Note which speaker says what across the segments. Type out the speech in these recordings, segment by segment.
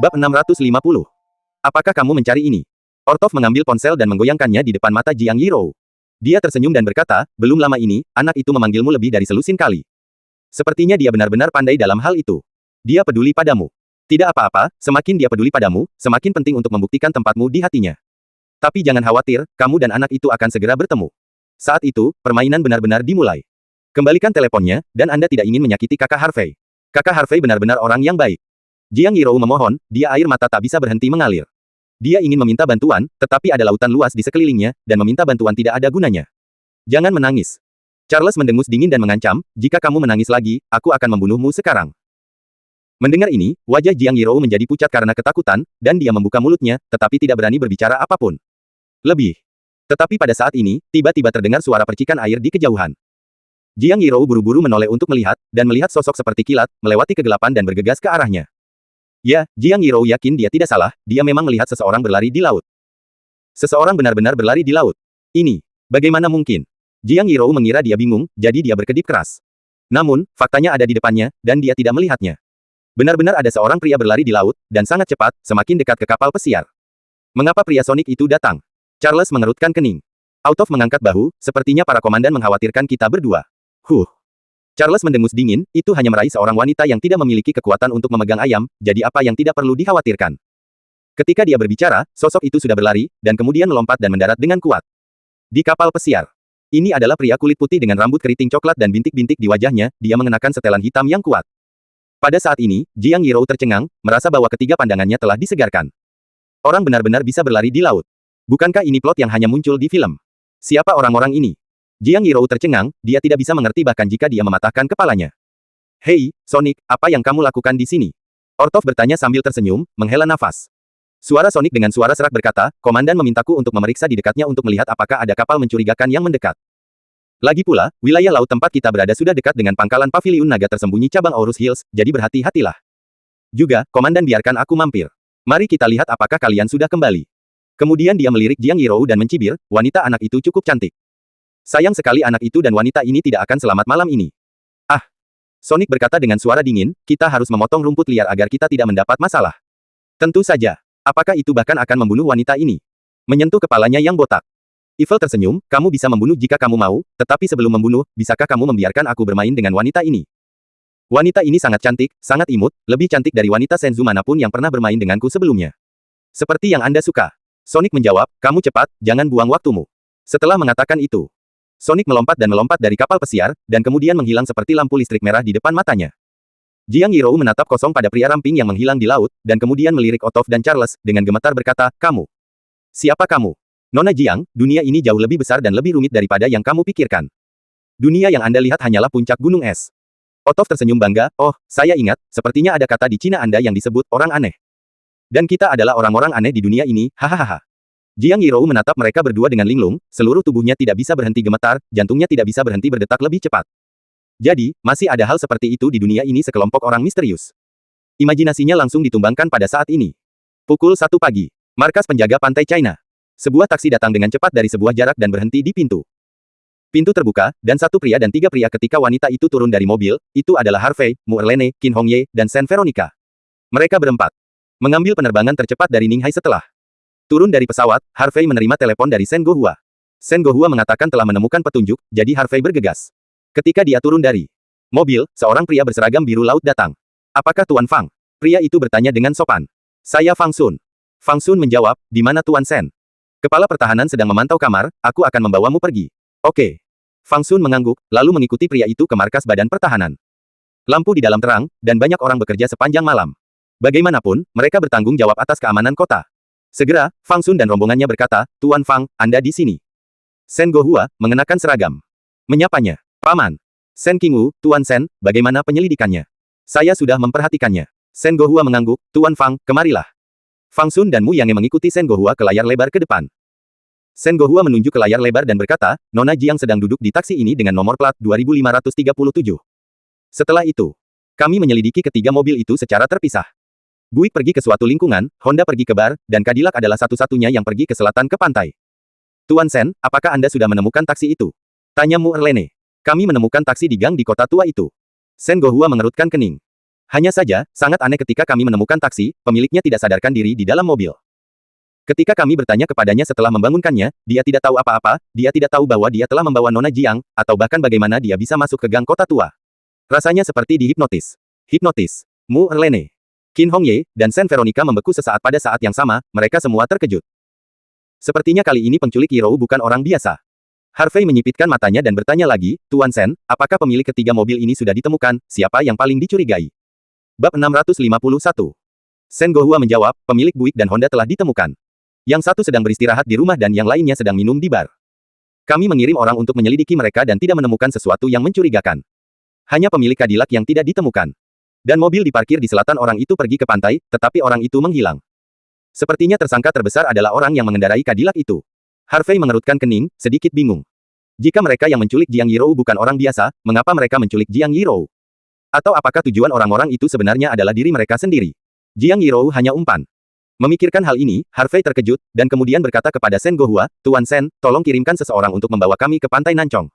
Speaker 1: Bab 650. Apakah kamu mencari ini? Ortov mengambil ponsel dan menggoyangkannya di depan mata Jiang Yirou. Dia tersenyum dan berkata, belum lama ini, anak itu memanggilmu lebih dari selusin kali. Sepertinya dia benar-benar pandai dalam hal itu. Dia peduli padamu. Tidak apa-apa, semakin dia peduli padamu, semakin penting untuk membuktikan tempatmu di hatinya. Tapi jangan khawatir, kamu dan anak itu akan segera bertemu. Saat itu, permainan benar-benar dimulai. Kembalikan teleponnya, dan Anda tidak ingin menyakiti kakak Harvey. Kakak Harvey benar-benar orang yang baik. Jiang Yirou memohon, dia air mata tak bisa berhenti mengalir. Dia ingin meminta bantuan, tetapi ada lautan luas di sekelilingnya, dan meminta bantuan tidak ada gunanya. Jangan menangis. Charles mendengus dingin dan mengancam, jika kamu menangis lagi, aku akan membunuhmu sekarang. Mendengar ini, wajah Jiang Yirou menjadi pucat karena ketakutan, dan dia membuka mulutnya, tetapi tidak berani berbicara apapun. Lebih. Tetapi pada saat ini, tiba-tiba terdengar suara percikan air di kejauhan. Jiang Yirou buru-buru menoleh untuk melihat, dan melihat sosok seperti kilat, melewati kegelapan dan bergegas ke arahnya. Ya, Jiang Yirou yakin dia tidak salah, dia memang melihat seseorang berlari di laut. Seseorang benar-benar berlari di laut. Ini, bagaimana mungkin? Jiang Yirou mengira dia bingung, jadi dia berkedip keras. Namun, faktanya ada di depannya, dan dia tidak melihatnya. Benar-benar ada seorang pria berlari di laut, dan sangat cepat, semakin dekat ke kapal pesiar. Mengapa pria Sonic itu datang? Charles mengerutkan kening. Outov mengangkat bahu, sepertinya para komandan mengkhawatirkan kita berdua. Charles mendengus dingin, itu hanya meraih seorang wanita yang tidak memiliki kekuatan untuk memegang ayam, jadi apa yang tidak perlu dikhawatirkan. Ketika dia berbicara, sosok itu sudah berlari, dan kemudian melompat dan mendarat dengan kuat. Di kapal pesiar. Ini adalah pria kulit putih dengan rambut keriting coklat dan bintik-bintik di wajahnya, dia mengenakan setelan hitam yang kuat. Pada saat ini, Jiang Yirou tercengang, merasa bahwa ketiga pandangannya telah disegarkan. Orang benar-benar bisa berlari di laut. Bukankah ini plot yang hanya muncul di film? Siapa orang-orang ini? Jiang Yirou tercengang, dia tidak bisa mengerti bahkan jika dia mematahkan kepalanya. Hei, Sonic, apa yang kamu lakukan di sini? Ortov bertanya sambil tersenyum, menghela nafas. Suara Sonic dengan suara serak berkata, komandan memintaku untuk memeriksa di dekatnya untuk melihat apakah ada kapal mencurigakan yang mendekat. Lagi pula, wilayah laut tempat kita berada sudah dekat dengan pangkalan paviliun naga tersembunyi cabang Aurus Hills, jadi berhati-hatilah. Juga, komandan biarkan aku mampir. Mari kita lihat apakah kalian sudah kembali. Kemudian dia melirik Jiang Yirou dan mencibir, wanita anak itu cukup cantik. Sayang sekali anak itu dan wanita ini tidak akan selamat malam ini. Ah! Sonic berkata dengan suara dingin, kita harus memotong rumput liar agar kita tidak mendapat masalah. Tentu saja. Apakah itu bahkan akan membunuh wanita ini? Menyentuh kepalanya yang botak. Evil tersenyum, kamu bisa membunuh jika kamu mau, tetapi sebelum membunuh, bisakah kamu membiarkan aku bermain dengan wanita ini? Wanita ini sangat cantik, sangat imut, lebih cantik dari wanita Senzu manapun yang pernah bermain denganku sebelumnya. Seperti yang Anda suka. Sonic menjawab, kamu cepat, jangan buang waktumu. Setelah mengatakan itu, Sonic melompat dan melompat dari kapal pesiar, dan kemudian menghilang seperti lampu listrik merah di depan matanya. Jiang Yirou menatap kosong pada pria ramping yang menghilang di laut, dan kemudian melirik Outov dan Charles, dengan gemetar berkata, kamu. Siapa kamu? Nona Jiang, dunia ini jauh lebih besar dan lebih rumit daripada yang kamu pikirkan. Dunia yang Anda lihat hanyalah puncak gunung es. Outov tersenyum bangga, oh, saya ingat, sepertinya ada kata di Cina Anda yang disebut orang aneh. Dan kita adalah orang-orang aneh di dunia ini, hahaha. Jiang Yirou menatap mereka berdua dengan linglung, seluruh tubuhnya tidak bisa berhenti gemetar, jantungnya tidak bisa berhenti berdetak lebih cepat. Jadi, masih ada hal seperti itu di dunia ini sekelompok orang misterius. Imajinasinya langsung ditumbangkan pada saat ini. Pukul 1 pagi. Markas penjaga pantai China. Sebuah taksi datang dengan cepat dari sebuah jarak dan berhenti di pintu. Pintu terbuka, dan satu pria dan tiga pria ketika wanita itu turun dari mobil, itu adalah Harvey, Mu Erlene, Qin Hongye, dan Sen Veronica. Mereka berempat. Mengambil penerbangan tercepat dari Ninghai setelah. Turun dari pesawat, Harvey menerima telepon dari Sen Gohua. Sen Gohua mengatakan telah menemukan petunjuk, jadi Harvey bergegas. Ketika dia turun dari mobil, seorang pria berseragam biru laut datang. Apakah Tuan Fang? Pria itu bertanya dengan sopan. Saya Fang Sun. Fang Sun menjawab, di mana Tuan Sen? Kepala pertahanan sedang memantau kamar, aku akan membawamu pergi. Oke. Fang Sun mengangguk, lalu mengikuti pria itu ke markas badan pertahanan. Lampu di dalam terang, dan banyak orang bekerja sepanjang malam. Bagaimanapun, mereka bertanggung jawab atas keamanan kota. Segera, Fang Sun dan rombongannya berkata, Tuan Fang, Anda di sini. Sen Gohua, mengenakan seragam. Menyapanya. Paman. Sen Qingwu, Tuan Sen, bagaimana penyelidikannya? Saya sudah memperhatikannya. Sen Gohua mengangguk, Tuan Fang, kemarilah. Fang Sun dan Mu Yang mengikuti Sen Gohua ke layar lebar ke depan. Sen Gohua menunjuk ke layar lebar dan berkata, Nona Jiang sedang duduk di taksi ini dengan nomor plat 2537. Setelah itu, kami menyelidiki ketiga mobil itu secara terpisah. Buick pergi ke suatu lingkungan, Honda pergi ke bar, dan Cadillac adalah satu-satunya yang pergi ke selatan ke pantai. Tuan Sen, apakah Anda sudah menemukan taksi itu? Tanya Mu Erlene. Kami menemukan taksi di gang di kota tua itu. Sen Gohua mengerutkan kening. Hanya saja, sangat aneh ketika kami menemukan taksi, pemiliknya tidak sadarkan diri di dalam mobil. Ketika kami bertanya kepadanya setelah membangunkannya, dia tidak tahu apa-apa, dia tidak tahu bahwa dia telah membawa Nona Jiang, atau bahkan bagaimana dia bisa masuk ke gang kota tua. Rasanya seperti dihipnotis. Hipnotis. Mu Erlene, Qin Hongye, dan Sen Veronica membeku sesaat pada saat yang sama, mereka semua terkejut. Sepertinya kali ini penculik Yirou bukan orang biasa. Harvey menyipitkan matanya dan bertanya lagi, Tuan Sen, apakah pemilik ketiga mobil ini sudah ditemukan, siapa yang paling dicurigai? Bab 651. Sen Gohua menjawab, pemilik Buick dan Honda telah ditemukan. Yang satu sedang beristirahat di rumah dan yang lainnya sedang minum di bar. Kami mengirim orang untuk menyelidiki mereka dan tidak menemukan sesuatu yang mencurigakan. Hanya pemilik Cadillac yang tidak ditemukan. Dan mobil diparkir di selatan orang itu pergi ke pantai, tetapi orang itu menghilang. Sepertinya tersangka terbesar adalah orang yang mengendarai Cadillac itu. Harvey mengerutkan kening, sedikit bingung. Jika mereka yang menculik Jiang Yirou bukan orang biasa, mengapa mereka menculik Jiang Yirou? Atau apakah tujuan orang-orang itu sebenarnya adalah diri mereka sendiri? Jiang Yirou hanya umpan. Memikirkan hal ini, Harvey terkejut, dan kemudian berkata kepada Sen Gohua, Tuan Sen, tolong kirimkan seseorang untuk membawa kami ke pantai Nancong.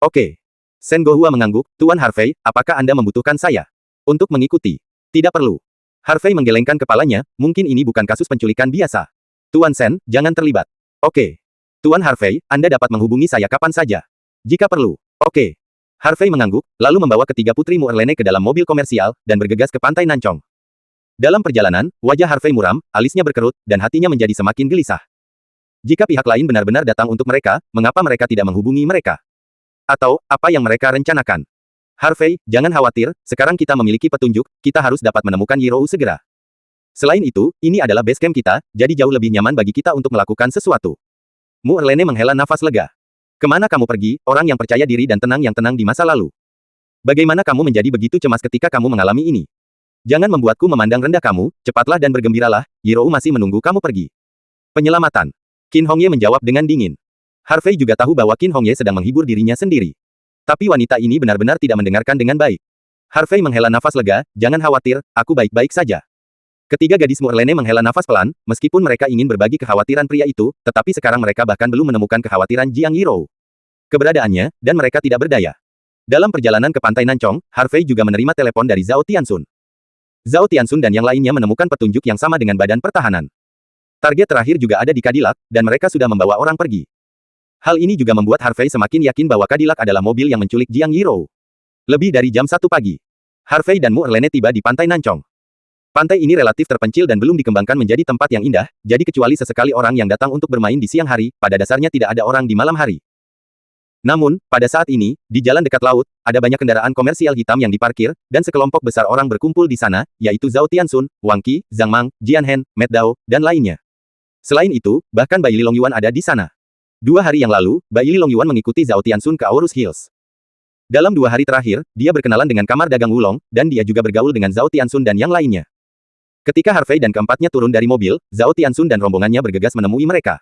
Speaker 1: Oke. Sen Gohua mengangguk, Tuan Harvey, apakah Anda membutuhkan saya? Untuk mengikuti. Tidak perlu. Harvey menggelengkan kepalanya, mungkin ini bukan kasus penculikan biasa. Tuan Sen, jangan terlibat. Oke. Tuan Harvey, Anda dapat menghubungi saya kapan saja. Jika perlu. Oke. Harvey mengangguk, lalu membawa ketiga putri Mu Erlene ke dalam mobil komersial, dan bergegas ke pantai Nancong. Dalam perjalanan, wajah Harvey muram, alisnya berkerut, dan hatinya menjadi semakin gelisah. Jika pihak lain benar-benar datang untuk mereka, mengapa mereka tidak menghubungi mereka? Atau, apa yang mereka rencanakan? Harvey, jangan khawatir, sekarang kita memiliki petunjuk, kita harus dapat menemukan Yirou segera. Selain itu, ini adalah base camp kita, jadi jauh lebih nyaman bagi kita untuk melakukan sesuatu. Mu Erlene menghela nafas lega. Kemana kamu pergi, orang yang percaya diri dan tenang yang tenang di masa lalu? Bagaimana kamu menjadi begitu cemas ketika kamu mengalami ini? Jangan membuatku memandang rendah kamu, cepatlah dan bergembiralah, Yirou masih menunggu kamu pergi. Penyelamatan. Qin Hongye menjawab dengan dingin. Harvey juga tahu bahwa Qin Hongye sedang menghibur dirinya sendiri. Tapi wanita ini benar-benar tidak mendengarkan dengan baik. Harvey menghela nafas lega, jangan khawatir, aku baik-baik saja. Ketiga gadis Mu Erlene menghela nafas pelan, meskipun mereka ingin berbagi kekhawatiran pria itu, tetapi sekarang mereka bahkan belum menemukan kekhawatiran Jiang Yirou. Keberadaannya, dan mereka tidak berdaya. Dalam perjalanan ke pantai Nancong, Harvey juga menerima telepon dari Zhao Tianxun. Zhao Tianxun dan yang lainnya menemukan petunjuk yang sama dengan badan pertahanan. Target terakhir juga ada di Cadillac, dan mereka sudah membawa orang pergi. Hal ini juga membuat Harvey semakin yakin bahwa Cadillac adalah mobil yang menculik Jiang Yirou. Lebih dari jam 1 pagi. Harvey dan Mu Erlene tiba di pantai Nancong. Pantai ini relatif terpencil dan belum dikembangkan menjadi tempat yang indah, jadi kecuali sesekali orang yang datang untuk bermain di siang hari, pada dasarnya tidak ada orang di malam hari. Namun, pada saat ini, di jalan dekat laut, ada banyak kendaraan komersial hitam yang diparkir, dan sekelompok besar orang berkumpul di sana, yaitu Zhao Tianxun, Wang Qi, Zhang Mang, Jian Hen, Matt Dao, dan lainnya. Selain itu, bahkan Bai Li Longyuan ada di sana. 2 hari yang lalu, Bai Li Longyuan mengikuti Zhao Tianxun ke Aurus Hills. Dalam 2 hari terakhir, dia berkenalan dengan kamar dagang Wulong, dan dia juga bergaul dengan Zhao Tianxun dan yang lainnya. Ketika Harvey dan keempatnya turun dari mobil, Zhao Tianxun dan rombongannya bergegas menemui mereka.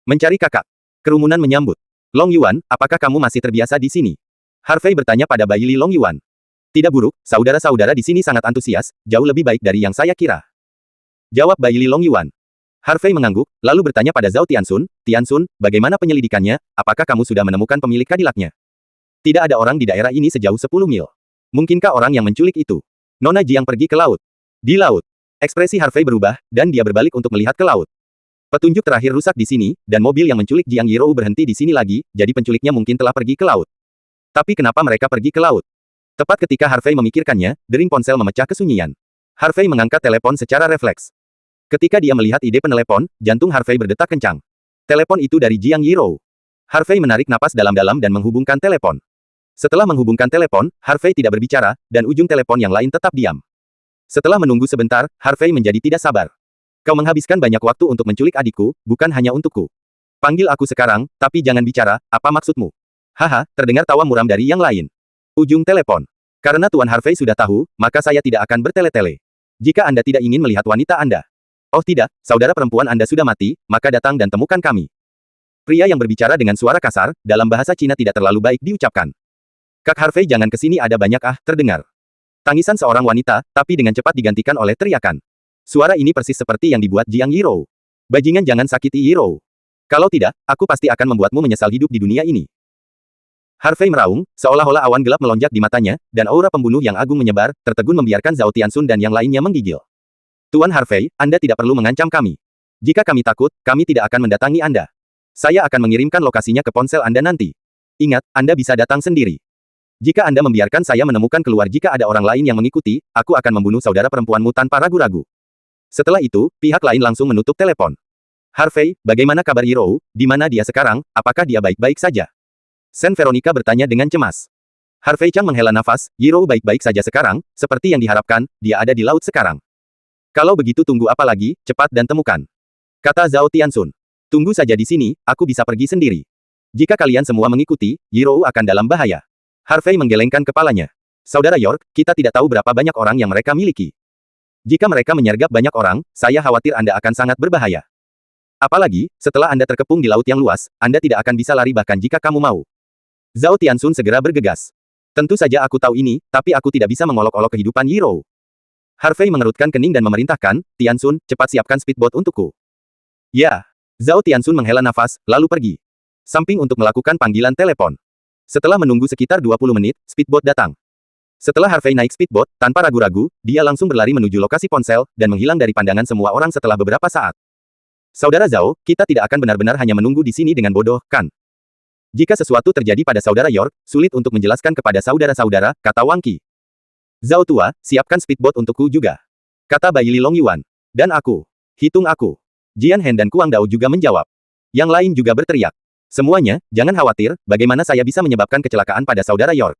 Speaker 1: Mencari kakak. Kerumunan menyambut. Long Yuan, apakah kamu masih terbiasa di sini? Harvey bertanya pada Bai Li Long Yuan. Tidak buruk, saudara-saudara di sini sangat antusias, jauh lebih baik dari yang saya kira. Jawab Bai Li Long Yuan. Harvey mengangguk, lalu bertanya pada Zhao Tianxun, Tianxun, bagaimana penyelidikannya, apakah kamu sudah menemukan pemilik Cadillac-nya? Tidak ada orang di daerah ini sejauh 10 mil. Mungkinkah orang yang menculik itu? Nona Jiang pergi ke laut. Di laut. Ekspresi Harvey berubah, dan dia berbalik untuk melihat ke laut. Petunjuk terakhir rusak di sini, dan mobil yang menculik Jiang Yirou berhenti di sini lagi, jadi penculiknya mungkin telah pergi ke laut. Tapi kenapa mereka pergi ke laut? Tepat ketika Harvey memikirkannya, dering ponsel memecah kesunyian. Harvey mengangkat telepon secara refleks. Ketika dia melihat ide penelepon, jantung Harvey berdetak kencang. Telepon itu dari Jiang Yirou. Harvey menarik napas dalam-dalam dan menghubungkan telepon. Setelah menghubungkan telepon, Harvey tidak berbicara, dan ujung telepon yang lain tetap diam. Setelah menunggu sebentar, Harvey menjadi tidak sabar. Kau menghabiskan banyak waktu untuk menculik adikku, bukan hanya untukku. Panggil aku sekarang, tapi jangan bicara, apa maksudmu? Haha, terdengar tawa muram dari yang lain. Ujung telepon. Karena Tuan Harvey sudah tahu, maka saya tidak akan bertele-tele. Jika Anda tidak ingin melihat wanita Anda. Oh tidak, saudara perempuan Anda sudah mati, maka datang dan temukan kami. Pria yang berbicara dengan suara kasar, dalam bahasa Cina tidak terlalu baik diucapkan. Kak Harvey jangan kesini ada banyak terdengar. Tangisan seorang wanita, tapi dengan cepat digantikan oleh teriakan. Suara ini persis seperti yang dibuat Jiang Yirou. Bajingan jangan sakiti Yirou. Kalau tidak, aku pasti akan membuatmu menyesal hidup di dunia ini. Harvey meraung, seolah-olah awan gelap melonjak di matanya, dan aura pembunuh yang agung menyebar, tertegun membiarkan Zhao Tianxun dan yang lainnya menggigil. Tuan Harvey, Anda tidak perlu mengancam kami. Jika kami takut, kami tidak akan mendatangi Anda. Saya akan mengirimkan lokasinya ke ponsel Anda nanti. Ingat, Anda bisa datang sendiri. Jika Anda membiarkan saya menemukan keluar jika ada orang lain yang mengikuti, aku akan membunuh saudara perempuanmu tanpa ragu-ragu. Setelah itu, pihak lain langsung menutup telepon. Harvey, bagaimana kabar Yirou? Di mana dia sekarang? Apakah dia baik-baik saja? Sen Veronica bertanya dengan cemas. Harvey Chang menghela nafas, Yirou baik-baik saja sekarang, seperti yang diharapkan, dia ada di laut sekarang. Kalau begitu tunggu apa lagi, cepat dan temukan. Kata Zhao Tianxun. Tunggu saja di sini, aku bisa pergi sendiri. Jika kalian semua mengikuti, Yirou akan dalam bahaya. Harvey menggelengkan kepalanya. Saudara York, kita tidak tahu berapa banyak orang yang mereka miliki. Jika mereka menyergap banyak orang, saya khawatir Anda akan sangat berbahaya. Apalagi, setelah Anda terkepung di laut yang luas, Anda tidak akan bisa lari bahkan jika kamu mau. Zhao Tianxun segera bergegas. Tentu saja aku tahu ini, tapi aku tidak bisa mengolok-olok kehidupan Yirou. Harvey mengerutkan kening dan memerintahkan, Tianxun, cepat siapkan speedboat untukku. Ya. Zhao Tianxun menghela nafas, lalu pergi. Samping untuk melakukan panggilan telepon. Setelah menunggu sekitar 20 menit, speedboat datang. Setelah Harvey naik speedboat, tanpa ragu-ragu, dia langsung berlari menuju lokasi ponsel, dan menghilang dari pandangan semua orang setelah beberapa saat. Saudara Zhao, kita tidak akan benar-benar hanya menunggu di sini dengan bodoh, kan? Jika sesuatu terjadi pada saudara York, sulit untuk menjelaskan kepada saudara-saudara, kata Wang Qi. Zhao tua, siapkan speedboat untukku juga. Kata Bai Li Long Yuan. Dan aku. Hitung aku. Jian Hen dan Kuang Dao juga menjawab. Yang lain juga berteriak. Semuanya, jangan khawatir, bagaimana saya bisa menyebabkan kecelakaan pada saudara York.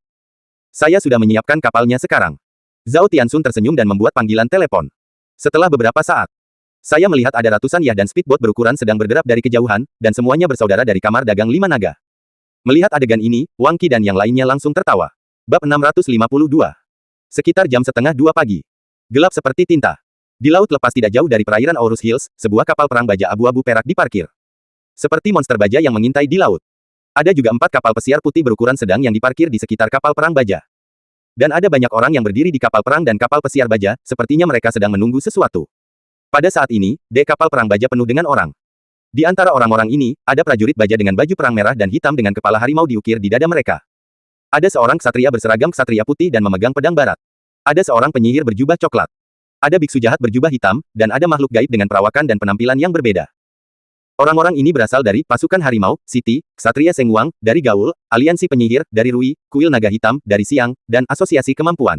Speaker 1: Saya sudah menyiapkan kapalnya sekarang. Zhao Tianxun tersenyum dan membuat panggilan telepon. Setelah beberapa saat, saya melihat ada ratusan yah dan speedboat berukuran sedang berderap dari kejauhan, dan semuanya bersaudara dari kamar dagang 5 naga. Melihat adegan ini, Wang Qi dan yang lainnya langsung tertawa. Bab 652. Sekitar jam setengah 2 pagi. Gelap seperti tinta. Di laut lepas tidak jauh dari perairan Aurus Hills, sebuah kapal perang baja abu-abu perak diparkir. Seperti monster baja yang mengintai di laut. Ada juga 4 kapal pesiar putih berukuran sedang yang diparkir di sekitar kapal perang baja. Dan ada banyak orang yang berdiri di kapal perang dan kapal pesiar baja, sepertinya mereka sedang menunggu sesuatu. Pada saat ini, dek kapal perang baja penuh dengan orang. Di antara orang-orang ini, ada prajurit baja dengan baju perang merah dan hitam dengan kepala harimau diukir di dada mereka. Ada seorang ksatria berseragam ksatria putih dan memegang pedang barat. Ada seorang penyihir berjubah coklat. Ada biksu jahat berjubah hitam, dan ada makhluk gaib dengan perawakan dan penampilan yang berbeda. Orang-orang ini berasal dari pasukan harimau, Siti, ksatria Sengwang, dari Gaul, aliansi penyihir, dari Rui, kuil naga hitam, dari Siang, dan asosiasi kemampuan.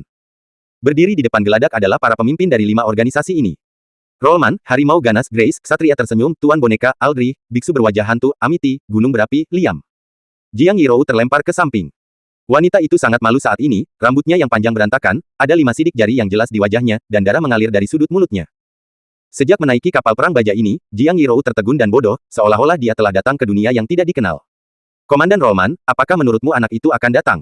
Speaker 1: Berdiri di depan geladak adalah para pemimpin dari 5 organisasi ini. Rollman, harimau ganas, Grace, ksatria tersenyum, tuan boneka, Aldri, biksu berwajah hantu, Amity, gunung berapi, Liam. Jiang Yirou terlempar ke samping. Wanita itu sangat malu saat ini, rambutnya yang panjang berantakan, ada 5 sidik jari yang jelas di wajahnya, dan darah mengalir dari sudut mulutnya. Sejak menaiki kapal perang baja ini, Jiang Yirou tertegun dan bodoh, seolah-olah dia telah datang ke dunia yang tidak dikenal. Komandan Rollman, apakah menurutmu anak itu akan datang?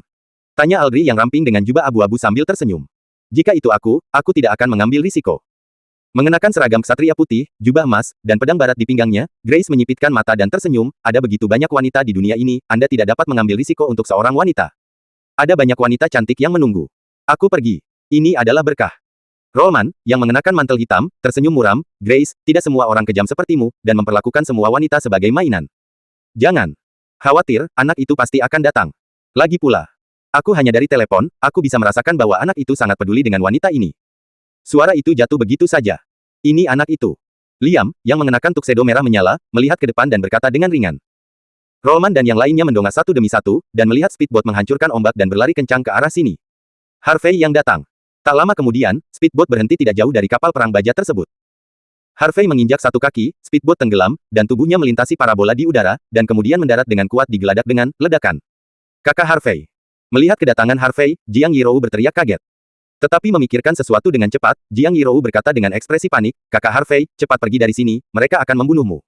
Speaker 1: Tanya Aldri yang ramping dengan jubah abu-abu sambil tersenyum. Jika itu aku tidak akan mengambil risiko. Mengenakan seragam ksatria putih, jubah emas, dan pedang barat di pinggangnya, Grace menyipitkan mata dan tersenyum, ada begitu banyak wanita di dunia ini, Anda tidak dapat mengambil risiko untuk seorang wanita. Ada banyak wanita cantik yang menunggu. Aku pergi. Ini adalah berkah. Rollman, yang mengenakan mantel hitam, tersenyum muram, Grace, tidak semua orang kejam sepertimu, dan memperlakukan semua wanita sebagai mainan. Jangan khawatir, anak itu pasti akan datang. Lagi pula, aku hanya dari telepon, aku bisa merasakan bahwa anak itu sangat peduli dengan wanita ini. Suara itu jatuh begitu saja. Ini anak itu. Liam, yang mengenakan tuxedo merah menyala, melihat ke depan dan berkata dengan ringan. Rollman dan yang lainnya mendongak satu demi satu, dan melihat speedboat menghancurkan ombak dan berlari kencang ke arah sini. Harvey yang datang. Tak lama kemudian, speedboat berhenti tidak jauh dari kapal perang baja tersebut. Harvey menginjak satu kaki, speedboat tenggelam, dan tubuhnya melintasi parabola di udara, dan kemudian mendarat dengan kuat di geladak dengan ledakan. Kakak Harvey. Melihat kedatangan Harvey, Jiang Yirou berteriak kaget. Tetapi memikirkan sesuatu dengan cepat, Jiang Yirou berkata dengan ekspresi panik, Kakak Harvey, cepat pergi dari sini, mereka akan membunuhmu.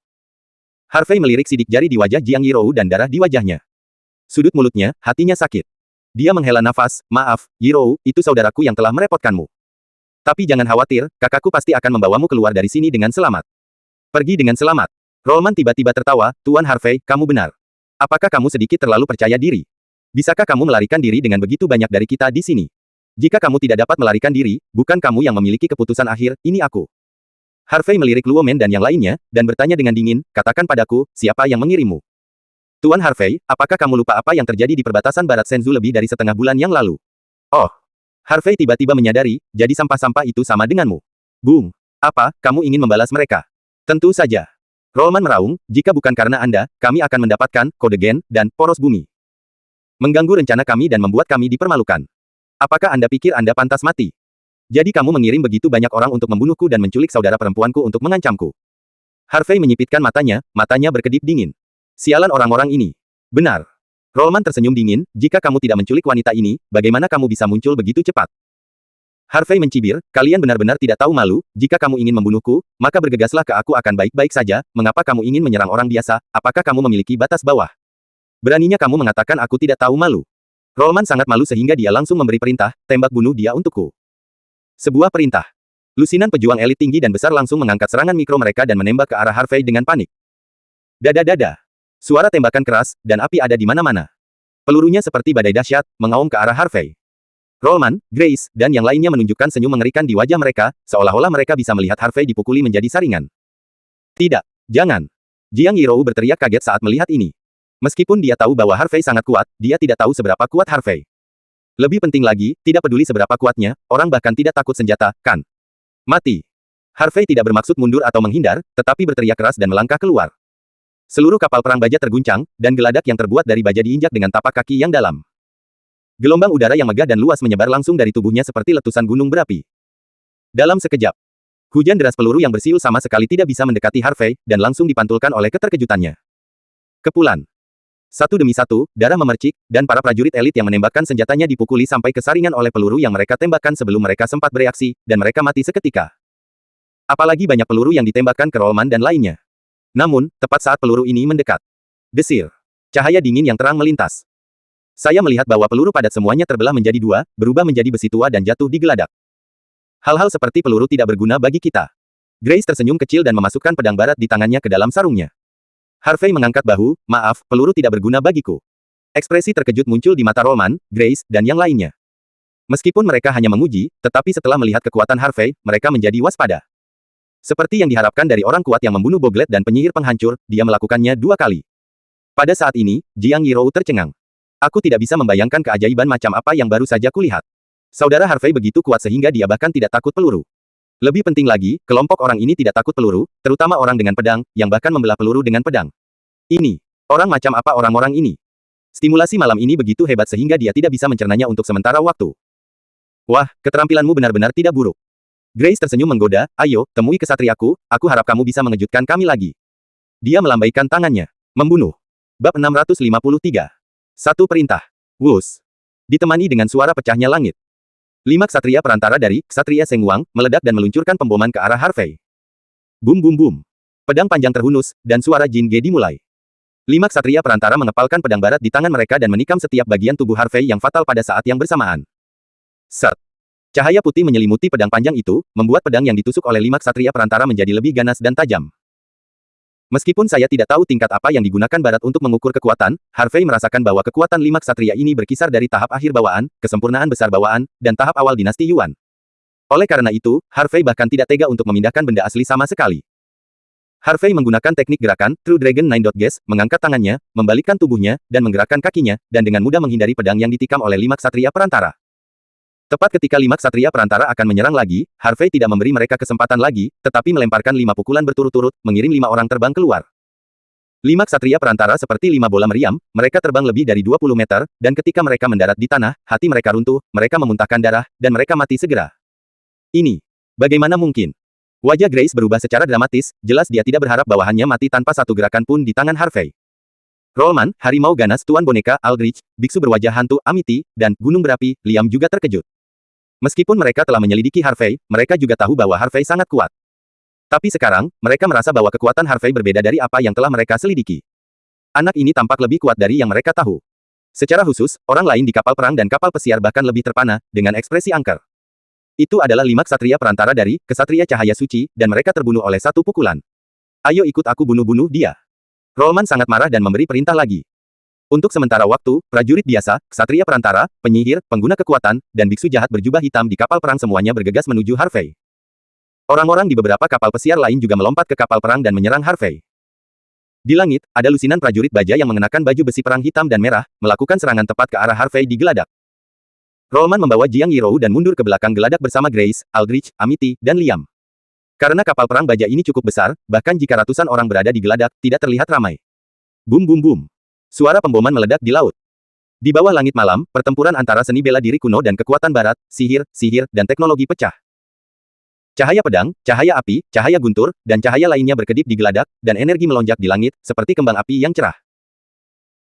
Speaker 1: Harvey melirik sidik jari di wajah Jiang Yirou dan darah di wajahnya. Sudut mulutnya, hatinya sakit. Dia menghela nafas, maaf, Yirou, itu saudaraku yang telah merepotkanmu. Tapi jangan khawatir, kakakku pasti akan membawamu keluar dari sini dengan selamat. Pergi dengan selamat. Rollman tiba-tiba tertawa, Tuan Harvey, kamu benar. Apakah kamu sedikit terlalu percaya diri? Bisakah kamu melarikan diri dengan begitu banyak dari kita di sini? Jika kamu tidak dapat melarikan diri, bukan kamu yang memiliki keputusan akhir, ini aku. Harvey melirik Luomen dan yang lainnya, dan bertanya dengan dingin, katakan padaku, siapa yang mengirimmu? Tuan Harvey, apakah kamu lupa apa yang terjadi di perbatasan Barat Senzu lebih dari setengah bulan yang lalu? Oh. Harvey tiba-tiba menyadari, jadi sampah-sampah itu sama denganmu. Bung. Apa, kamu ingin membalas mereka? Tentu saja. Rollman meraung, jika bukan karena Anda, kami akan mendapatkan kode gen dan poros bumi. Mengganggu rencana kami dan membuat kami dipermalukan. Apakah Anda pikir Anda pantas mati? Jadi kamu mengirim begitu banyak orang untuk membunuhku dan menculik saudara perempuanku untuk mengancamku. Harvey menyipitkan matanya berkedip dingin. Sialan orang-orang ini. Benar. Rollman tersenyum dingin, jika kamu tidak menculik wanita ini, bagaimana kamu bisa muncul begitu cepat? Harvey mencibir, kalian benar-benar tidak tahu malu, jika kamu ingin membunuhku, maka bergegaslah ke aku akan baik-baik saja, mengapa kamu ingin menyerang orang biasa, apakah kamu memiliki batas bawah? Beraninya kamu mengatakan aku tidak tahu malu. Rollman sangat malu sehingga dia langsung memberi perintah, tembak bunuh dia untukku. Sebuah perintah. Lusinan pejuang elit tinggi dan besar langsung mengangkat serangan mikro mereka dan menembak ke arah Harvey dengan panik. Dada-dada. Suara tembakan keras, dan api ada di mana-mana. Pelurunya seperti badai dahsyat, mengaum ke arah Harvey. Rollman, Grace, dan yang lainnya menunjukkan senyum mengerikan di wajah mereka, seolah-olah mereka bisa melihat Harvey dipukuli menjadi saringan. Tidak, jangan. Jiang Yirou berteriak kaget saat melihat ini. Meskipun dia tahu bahwa Harvey sangat kuat, dia tidak tahu seberapa kuat Harvey. Lebih penting lagi, tidak peduli seberapa kuatnya, orang bahkan tidak takut senjata, kan? Mati. Harvey tidak bermaksud mundur atau menghindar, tetapi berteriak keras dan melangkah keluar. Seluruh kapal perang baja terguncang, dan geladak yang terbuat dari baja diinjak dengan tapak kaki yang dalam. Gelombang udara yang megah dan luas menyebar langsung dari tubuhnya seperti letusan gunung berapi. Dalam sekejap, hujan deras peluru yang bersiul sama sekali tidak bisa mendekati Harvey, dan langsung dipantulkan oleh keterkejutannya. Kepulan. Satu demi satu, darah memercik, dan para prajurit elit yang menembakkan senjatanya dipukuli sampai kesaringan oleh peluru yang mereka tembakkan sebelum mereka sempat bereaksi, dan mereka mati seketika. Apalagi banyak peluru yang ditembakkan ke Rollman dan lainnya. Namun, tepat saat peluru ini mendekat. Desir. Cahaya dingin yang terang melintas. Saya melihat bahwa peluru padat semuanya terbelah menjadi dua, berubah menjadi besi tua dan jatuh di geladak. Hal-hal seperti peluru tidak berguna bagi kita. Grace tersenyum kecil dan memasukkan pedang barat di tangannya ke dalam sarungnya. Harvey mengangkat bahu, maaf, peluru tidak berguna bagiku. Ekspresi terkejut muncul di mata Rollman, Grace, dan yang lainnya. Meskipun mereka hanya memuji, tetapi setelah melihat kekuatan Harvey, mereka menjadi waspada. Seperti yang diharapkan dari orang kuat yang membunuh Boglet dan penyihir penghancur, dia melakukannya 2 kali. Pada saat ini, Jiang Yirou tercengang. Aku tidak bisa membayangkan keajaiban macam apa yang baru saja kulihat. Saudara Harvey begitu kuat sehingga dia bahkan tidak takut peluru. Lebih penting lagi, kelompok orang ini tidak takut peluru, terutama orang dengan pedang, yang bahkan membelah peluru dengan pedang. Ini, orang macam apa orang-orang ini? Stimulasi malam ini begitu hebat sehingga dia tidak bisa mencernanya untuk sementara waktu. Wah, keterampilanmu benar-benar tidak buruk. Grace tersenyum menggoda, ayo, temui kesatriaku, aku harap kamu bisa mengejutkan kami lagi. Dia melambaikan tangannya. Membunuh. Bab 653. Satu perintah. Wus. Ditemani dengan suara pecahnya langit. 5 ksatria perantara dari Ksatria Sengwang meledak dan meluncurkan pemboman ke arah Harvey. Bum bum bum. Pedang panjang terhunus, dan suara Jin Ge dimulai. 5 ksatria perantara mengepalkan pedang barat di tangan mereka dan menikam setiap bagian tubuh Harvey yang fatal pada saat yang bersamaan. Set. Cahaya putih menyelimuti pedang panjang itu, membuat pedang yang ditusuk oleh 5 ksatria perantara menjadi lebih ganas dan tajam. Meskipun saya tidak tahu tingkat apa yang digunakan barat untuk mengukur kekuatan, Harvey merasakan bahwa kekuatan 5 ksatria ini berkisar dari tahap akhir bawaan, kesempurnaan besar bawaan, dan tahap awal dinasti Yuan. Oleh karena itu, Harvey bahkan tidak tega untuk memindahkan benda asli sama sekali. Harvey menggunakan teknik gerakan, True Dragon Nine Dot Gaze, mengangkat tangannya, membalikkan tubuhnya, dan menggerakkan kakinya, dan dengan mudah menghindari pedang yang ditikam oleh 5 ksatria perantara. Tepat ketika 5 ksatria perantara akan menyerang lagi, Harvey tidak memberi mereka kesempatan lagi, tetapi melemparkan 5 pukulan berturut-turut, mengirim 5 orang terbang keluar. 5 ksatria perantara seperti 5 bola meriam, mereka terbang lebih dari 20 meter, dan ketika mereka mendarat di tanah, hati mereka runtuh, mereka memuntahkan darah, dan mereka mati segera. Ini. Bagaimana mungkin? Wajah Grace berubah secara dramatis, jelas dia tidak berharap bawahannya mati tanpa satu gerakan pun di tangan Harvey. Rollman, harimau ganas tuan boneka, Aldrich, biksu berwajah hantu, Amity, dan gunung berapi, Liam juga terkejut. Meskipun mereka telah menyelidiki Harvey, mereka juga tahu bahwa Harvey sangat kuat. Tapi sekarang, mereka merasa bahwa kekuatan Harvey berbeda dari apa yang telah mereka selidiki. Anak ini tampak lebih kuat dari yang mereka tahu. Secara khusus, orang lain di kapal perang dan kapal pesiar bahkan lebih terpana, dengan ekspresi angker. Itu adalah 5 ksatria perantara dari Kesatria Cahaya Suci, dan mereka terbunuh oleh satu pukulan. Ayo ikut aku bunuh-bunuh dia. Rollman sangat marah dan memberi perintah lagi. Untuk sementara waktu, prajurit biasa, ksatria perantara, penyihir, pengguna kekuatan, dan biksu jahat berjubah hitam di kapal perang semuanya bergegas menuju Harvey. Orang-orang di beberapa kapal pesiar lain juga melompat ke kapal perang dan menyerang Harvey. Di langit, ada lusinan prajurit baja yang mengenakan baju besi perang hitam dan merah, melakukan serangan tepat ke arah Harvey di geladak. Rollman membawa Jiang Yirou dan mundur ke belakang geladak bersama Grace, Aldrich, Amity, dan Liam. Karena kapal perang baja ini cukup besar, bahkan jika ratusan orang berada di geladak, tidak terlihat ramai. Bum bum bum. Suara pemboman meledak di laut. Di bawah langit malam, pertempuran antara seni bela diri kuno dan kekuatan barat, sihir, dan teknologi pecah. Cahaya pedang, cahaya api, cahaya guntur, dan cahaya lainnya berkedip di geladak, dan energi melonjak di langit, seperti kembang api yang cerah.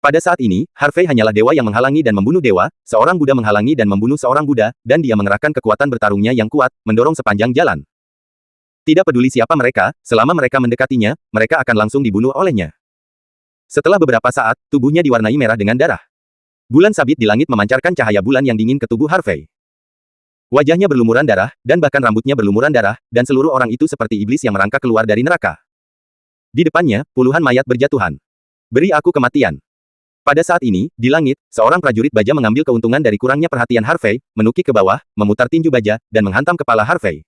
Speaker 1: Pada saat ini, Harvey hanyalah dewa yang menghalangi dan membunuh dewa, seorang Buddha menghalangi dan membunuh seorang Buddha, dan dia mengerahkan kekuatan bertarungnya yang kuat, mendorong sepanjang jalan. Tidak peduli siapa mereka, selama mereka mendekatinya, mereka akan langsung dibunuh olehnya. Setelah beberapa saat, tubuhnya diwarnai merah dengan darah. Bulan sabit di langit memancarkan cahaya bulan yang dingin ke tubuh Harvey. Wajahnya berlumuran darah, dan bahkan rambutnya berlumuran darah, dan seluruh orang itu seperti iblis yang merangkak keluar dari neraka. Di depannya, puluhan mayat berjatuhan. Beri aku kematian. Pada saat ini, di langit, seorang prajurit baja mengambil keuntungan dari kurangnya perhatian Harvey, menukik ke bawah, memutar tinju baja, dan menghantam kepala Harvey.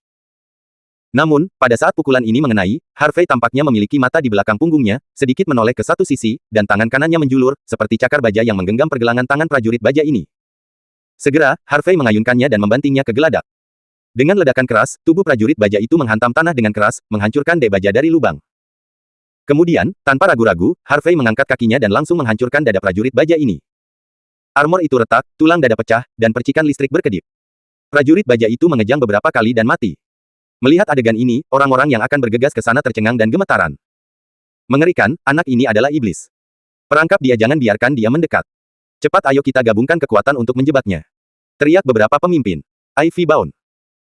Speaker 1: Namun, pada saat pukulan ini mengenai, Harvey tampaknya memiliki mata di belakang punggungnya, sedikit menoleh ke satu sisi, dan tangan kanannya menjulur, seperti cakar baja yang menggenggam pergelangan tangan prajurit baja ini. Segera, Harvey mengayunkannya dan membantingnya ke geladak. Dengan ledakan keras, tubuh prajurit baja itu menghantam tanah dengan keras, menghancurkan dek baja dari lubang. Kemudian, tanpa ragu-ragu, Harvey mengangkat kakinya dan langsung menghancurkan dada prajurit baja ini. Armor itu retak, tulang dada pecah, dan percikan listrik berkedip. Prajurit baja itu mengejang beberapa kali dan mati. Melihat adegan ini, orang-orang yang akan bergegas ke sana tercengang dan gemetaran. Mengerikan, anak ini adalah iblis. Perangkap dia, jangan biarkan dia mendekat. Cepat ayo kita gabungkan kekuatan untuk menjebaknya. Teriak beberapa pemimpin. Ivy Bound.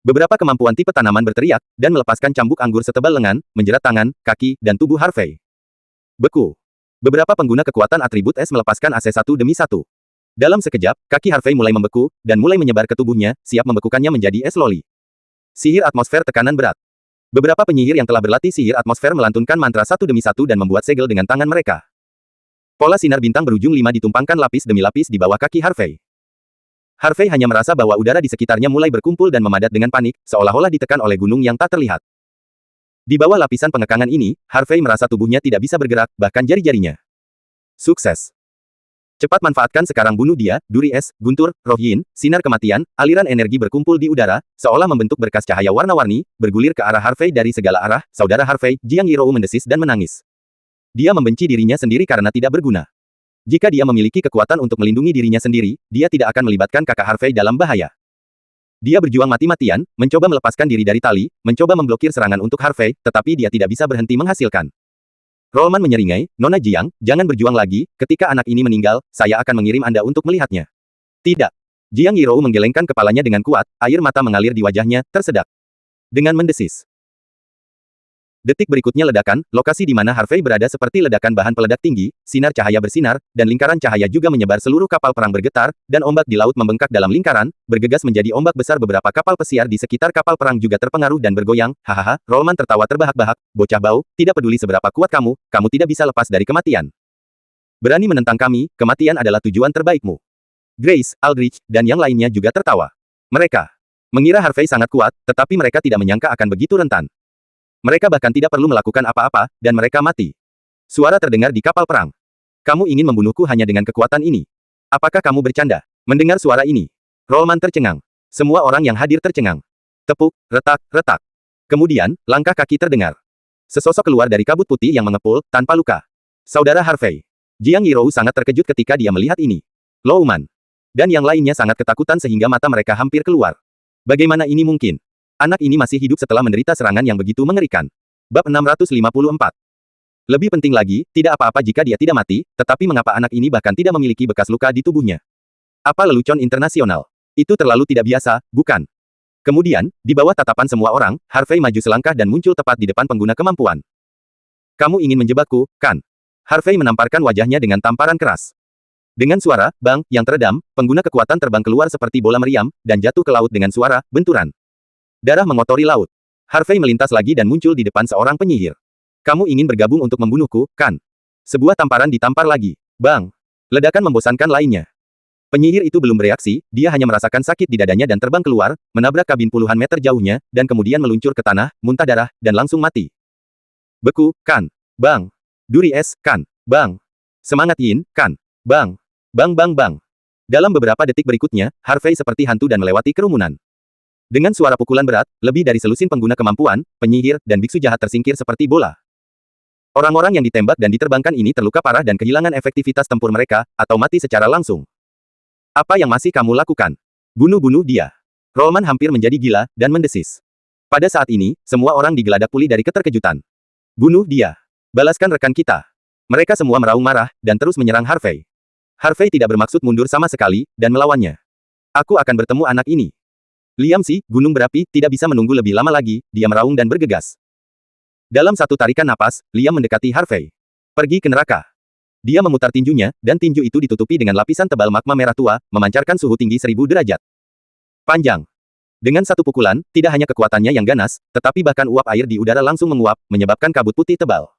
Speaker 1: Beberapa kemampuan tipe tanaman berteriak, dan melepaskan cambuk anggur setebal lengan, menjerat tangan, kaki, dan tubuh Harvey. Beku. Beberapa pengguna kekuatan atribut es melepaskan AC satu demi satu. Dalam sekejap, kaki Harvey mulai membeku, dan mulai menyebar ke tubuhnya, siap membekukannya menjadi es loli. Sihir atmosfer tekanan berat. Beberapa penyihir yang telah berlatih sihir atmosfer melantunkan mantra satu demi satu dan membuat segel dengan tangan mereka. Pola sinar bintang berujung 5 ditumpangkan lapis demi lapis di bawah kaki Harvey. Harvey hanya merasa bahwa udara di sekitarnya mulai berkumpul dan memadat dengan panik, seolah-olah ditekan oleh gunung yang tak terlihat. Di bawah lapisan pengekangan ini, Harvey merasa tubuhnya tidak bisa bergerak, bahkan jari-jarinya. Sukses. Cepat manfaatkan sekarang, bunuh dia, duri es, guntur, roh yin, sinar kematian, aliran energi berkumpul di udara, seolah membentuk berkas cahaya warna-warni, bergulir ke arah Harvey dari segala arah. Saudara Harvey, Jiang Yirou mendesis dan menangis. Dia membenci dirinya sendiri karena tidak berguna. Jika dia memiliki kekuatan untuk melindungi dirinya sendiri, dia tidak akan melibatkan kakak Harvey dalam bahaya. Dia berjuang mati-matian, mencoba melepaskan diri dari tali, mencoba memblokir serangan untuk Harvey, tetapi dia tidak bisa berhenti menghasilkan. Rollman menyeringai, Nona Jiang, jangan berjuang lagi, ketika anak ini meninggal, saya akan mengirim Anda untuk melihatnya. Tidak. Jiang Yirou menggelengkan kepalanya dengan kuat, air mata mengalir di wajahnya, tersedak. Dengan mendesis. Detik berikutnya ledakan, lokasi di mana Harvey berada seperti ledakan bahan peledak tinggi, sinar cahaya bersinar, dan lingkaran cahaya juga menyebar seluruh kapal perang bergetar, dan ombak di laut membengkak dalam lingkaran, bergegas menjadi ombak besar. Beberapa kapal pesiar di sekitar kapal perang juga terpengaruh dan bergoyang. Hahaha, Rollman tertawa terbahak-bahak, bocah bau, tidak peduli seberapa kuat kamu tidak bisa lepas dari kematian. Berani menentang kami, kematian adalah tujuan terbaikmu. Grace, Aldrich, dan yang lainnya juga tertawa. Mereka mengira Harvey sangat kuat, tetapi mereka tidak menyangka akan begitu rentan. Mereka bahkan tidak perlu melakukan apa-apa, dan mereka mati. Suara terdengar di kapal perang. Kamu ingin membunuhku hanya dengan kekuatan ini? Apakah kamu bercanda? Mendengar suara ini, Rollman tercengang. Semua orang yang hadir tercengang. Tepuk, retak, retak. Kemudian, langkah kaki terdengar. Sesosok keluar dari kabut putih yang mengepul, tanpa luka. Saudara Harvey. Jiang Yirou sangat terkejut ketika dia melihat ini. Louman. Dan yang lainnya sangat ketakutan sehingga mata mereka hampir keluar. Bagaimana ini mungkin? Anak ini masih hidup setelah menderita serangan yang begitu mengerikan. Bab 654. Lebih penting lagi, tidak apa-apa jika dia tidak mati, tetapi mengapa anak ini bahkan tidak memiliki bekas luka di tubuhnya? Apa lelucon internasional? Itu terlalu tidak biasa, bukan? Kemudian, di bawah tatapan semua orang, Harvey maju selangkah dan muncul tepat di depan pengguna kemampuan. Kamu ingin menjebakku, kan? Harvey menamparkan wajahnya dengan tamparan keras. Dengan suara, bang, yang teredam, pengguna kekuatan terbang keluar seperti bola meriam, dan jatuh ke laut dengan suara, benturan. Darah mengotori laut. Harvey melintas lagi dan muncul di depan seorang penyihir. Kamu ingin bergabung untuk membunuhku, kan? Sebuah tamparan ditampar lagi. Bang! Ledakan membosankan lainnya. Penyihir itu belum bereaksi, dia hanya merasakan sakit di dadanya dan terbang keluar, menabrak kabin puluhan meter jauhnya, dan kemudian meluncur ke tanah, muntah darah, dan langsung mati. Beku, kan? Bang! Duri es, kan. Bang. Semangat Yin, kan. Bang. Bang bang bang. Dalam beberapa detik berikutnya, Harvey seperti hantu dan melewati kerumunan. Dengan suara pukulan berat, lebih dari selusin pengguna kemampuan, penyihir, dan biksu jahat tersingkir seperti bola. Orang-orang yang ditembak dan diterbangkan ini terluka parah dan kehilangan efektivitas tempur mereka, atau mati secara langsung. Apa yang masih kamu lakukan? Bunuh-bunuh dia. Rollman hampir menjadi gila, dan mendesis. Pada saat ini, semua orang di geladak pulih dari keterkejutan. Bunuh dia. Balaskan rekan kita. Mereka semua meraung marah, dan terus menyerang Harvey. Harvey tidak bermaksud mundur sama sekali, dan melawannya. Aku akan bertemu anak ini. Liam Si, gunung berapi, tidak bisa menunggu lebih lama lagi, dia meraung dan bergegas. Dalam satu tarikan napas, Liam mendekati Harvey. Pergi ke neraka. Dia memutar tinjunya, dan tinju itu ditutupi dengan lapisan tebal magma merah tua, memancarkan suhu tinggi 1000 derajat. Panjang. Dengan satu pukulan, tidak hanya kekuatannya yang ganas, tetapi bahkan uap air di udara langsung menguap, menyebabkan kabut putih tebal.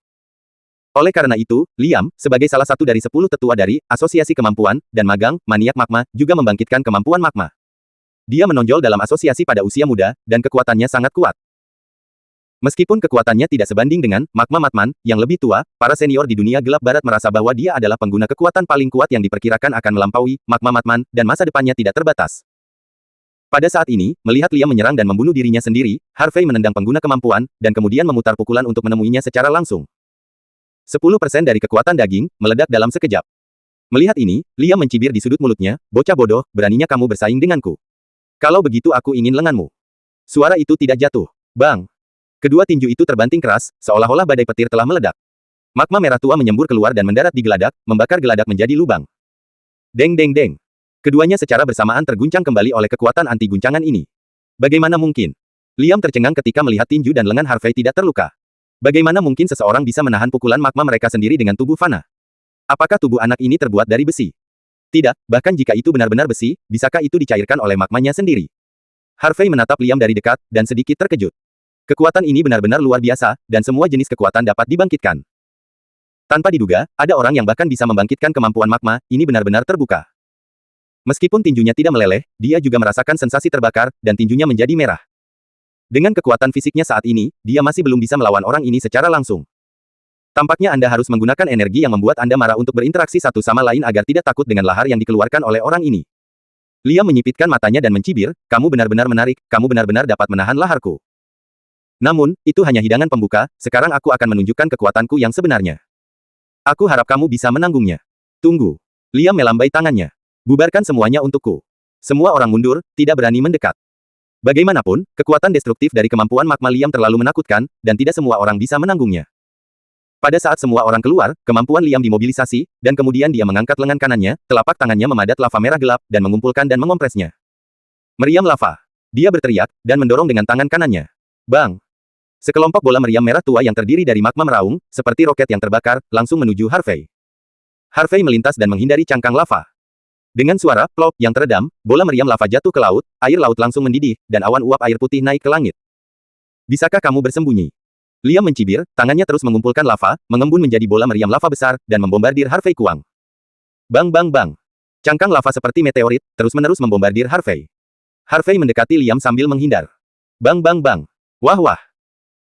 Speaker 1: Oleh karena itu, Liam, sebagai salah satu dari 10 tetua dari Asosiasi Kemampuan dan Magang, Maniak Magma, juga membangkitkan kemampuan magma. Dia menonjol dalam asosiasi pada usia muda, dan kekuatannya sangat kuat. Meskipun kekuatannya tidak sebanding dengan Magma Matman, yang lebih tua, para senior di dunia gelap barat merasa bahwa dia adalah pengguna kekuatan paling kuat yang diperkirakan akan melampaui Magma Matman, dan masa depannya tidak terbatas. Pada saat ini, melihat Liam menyerang dan membunuh dirinya sendiri, Harvey menendang pengguna kemampuan, dan kemudian memutar pukulan untuk menemuinya secara langsung. 10% dari kekuatan daging, meledak dalam sekejap. Melihat ini, Liam mencibir di sudut mulutnya, bocah bodoh, beraninya kamu bersaing denganku. Kalau begitu aku ingin lenganmu. Suara itu tidak jatuh. Bang! Kedua tinju itu terbanting keras, seolah-olah badai petir telah meledak. Magma merah tua menyembur keluar dan mendarat di geladak, membakar geladak menjadi lubang. Deng deng deng. Keduanya secara bersamaan terguncang kembali oleh kekuatan anti guncangan ini. Bagaimana mungkin? Liam tercengang ketika melihat tinju dan lengan Harvey tidak terluka. Bagaimana mungkin seseorang bisa menahan pukulan magma mereka sendiri dengan tubuh fana? Apakah tubuh anak ini terbuat dari besi? Tidak, bahkan jika itu benar-benar besi, bisakah itu dicairkan oleh magmanya sendiri? Harvey menatap Liam dari dekat, dan sedikit terkejut. Kekuatan ini benar-benar luar biasa, dan semua jenis kekuatan dapat dibangkitkan. Tanpa diduga, ada orang yang bahkan bisa membangkitkan kemampuan magma, ini benar-benar terbuka. Meskipun tinjunya tidak meleleh, dia juga merasakan sensasi terbakar, dan tinjunya menjadi merah. Dengan kekuatan fisiknya saat ini, dia masih belum bisa melawan orang ini secara langsung. Tampaknya Anda harus menggunakan energi yang membuat Anda marah untuk berinteraksi satu sama lain agar tidak takut dengan lahar yang dikeluarkan oleh orang ini. Liam menyipitkan matanya dan mencibir, kamu benar-benar menarik, kamu benar-benar dapat menahan laharku. Namun, itu hanya hidangan pembuka, sekarang aku akan menunjukkan kekuatanku yang sebenarnya. Aku harap kamu bisa menanggungnya. Tunggu. Liam melambai tangannya. Bubarkan semuanya untukku. Semua orang mundur, tidak berani mendekat. Bagaimanapun, kekuatan destruktif dari kemampuan magma Liam terlalu menakutkan, dan tidak semua orang bisa menanggungnya. Pada saat semua orang keluar, kemampuan Liam dimobilisasi, dan kemudian dia mengangkat lengan kanannya, telapak tangannya memadat lava merah gelap, dan mengumpulkan dan mengompresnya. Meriam lava. Dia berteriak, dan mendorong dengan tangan kanannya. Bang! Sekelompok bola meriam merah tua yang terdiri dari magma meraung, seperti roket yang terbakar, langsung menuju Harvey. Harvey melintas dan menghindari cangkang lava. Dengan suara plop yang teredam, bola meriam lava jatuh ke laut, air laut langsung mendidih, dan awan uap air putih naik ke langit. Bisakah kamu bersembunyi? Liam mencibir, tangannya terus mengumpulkan lava, mengembun menjadi bola meriam lava besar, dan membombardir Harvey Kuang. Bang bang bang. Cangkang lava seperti meteorit, terus-menerus membombardir Harvey. Harvey mendekati Liam sambil menghindar. Bang bang bang. Wah wah.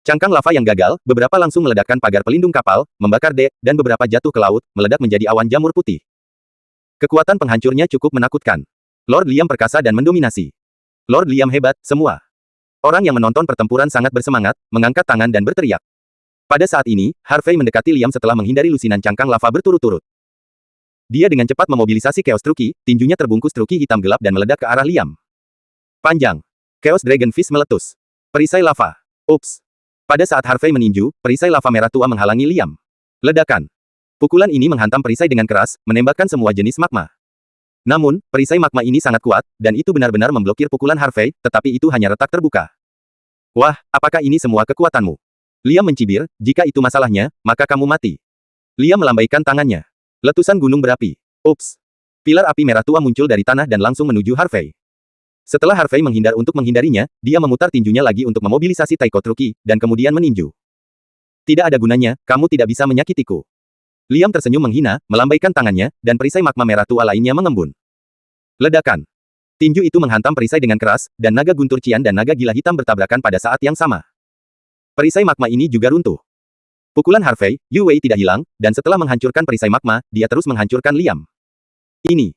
Speaker 1: Cangkang lava yang gagal, beberapa langsung meledakkan pagar pelindung kapal, membakar dek, dan beberapa jatuh ke laut, meledak menjadi awan jamur putih. Kekuatan penghancurnya cukup menakutkan. Lord Liam perkasa dan mendominasi. Lord Liam hebat, semua. Orang yang menonton pertempuran sangat bersemangat, mengangkat tangan dan berteriak. Pada saat ini, Harvey mendekati Liam setelah menghindari lusinan cangkang lava berturut-turut. Dia dengan cepat memobilisasi Chaos Truki, tinjunya terbungkus truki hitam gelap dan meledak ke arah Liam. Panjang. Chaos Dragon Fist meletus. Perisai lava. Ups. Pada saat Harvey meninju, perisai lava merah tua menghalangi Liam. Ledakan. Pukulan ini menghantam perisai dengan keras, menembakkan semua jenis magma. Namun, perisai magma ini sangat kuat, dan itu benar-benar memblokir pukulan Harvey, tetapi itu hanya retak terbuka. Wah, apakah ini semua kekuatanmu? Liam mencibir, jika itu masalahnya, maka kamu mati. Liam melambaikan tangannya. Letusan gunung berapi. Ups. Pilar api merah tua muncul dari tanah dan langsung menuju Harvey. Setelah Harvey menghindar untuk menghindarinya, dia memutar tinjunya lagi untuk memobilisasi Taiko Truki, dan kemudian meninju. Tidak ada gunanya, kamu tidak bisa menyakitiku. Liam tersenyum menghina, melambaikan tangannya, dan perisai magma merah tua lainnya mengembun. Ledakan. Tinju itu menghantam perisai dengan keras, dan naga guntur cian dan naga gila hitam bertabrakan pada saat yang sama. Perisai magma ini juga runtuh. Pukulan Harvey, Yu Wei tidak hilang, dan setelah menghancurkan perisai magma, dia terus menghancurkan Liam. Ini.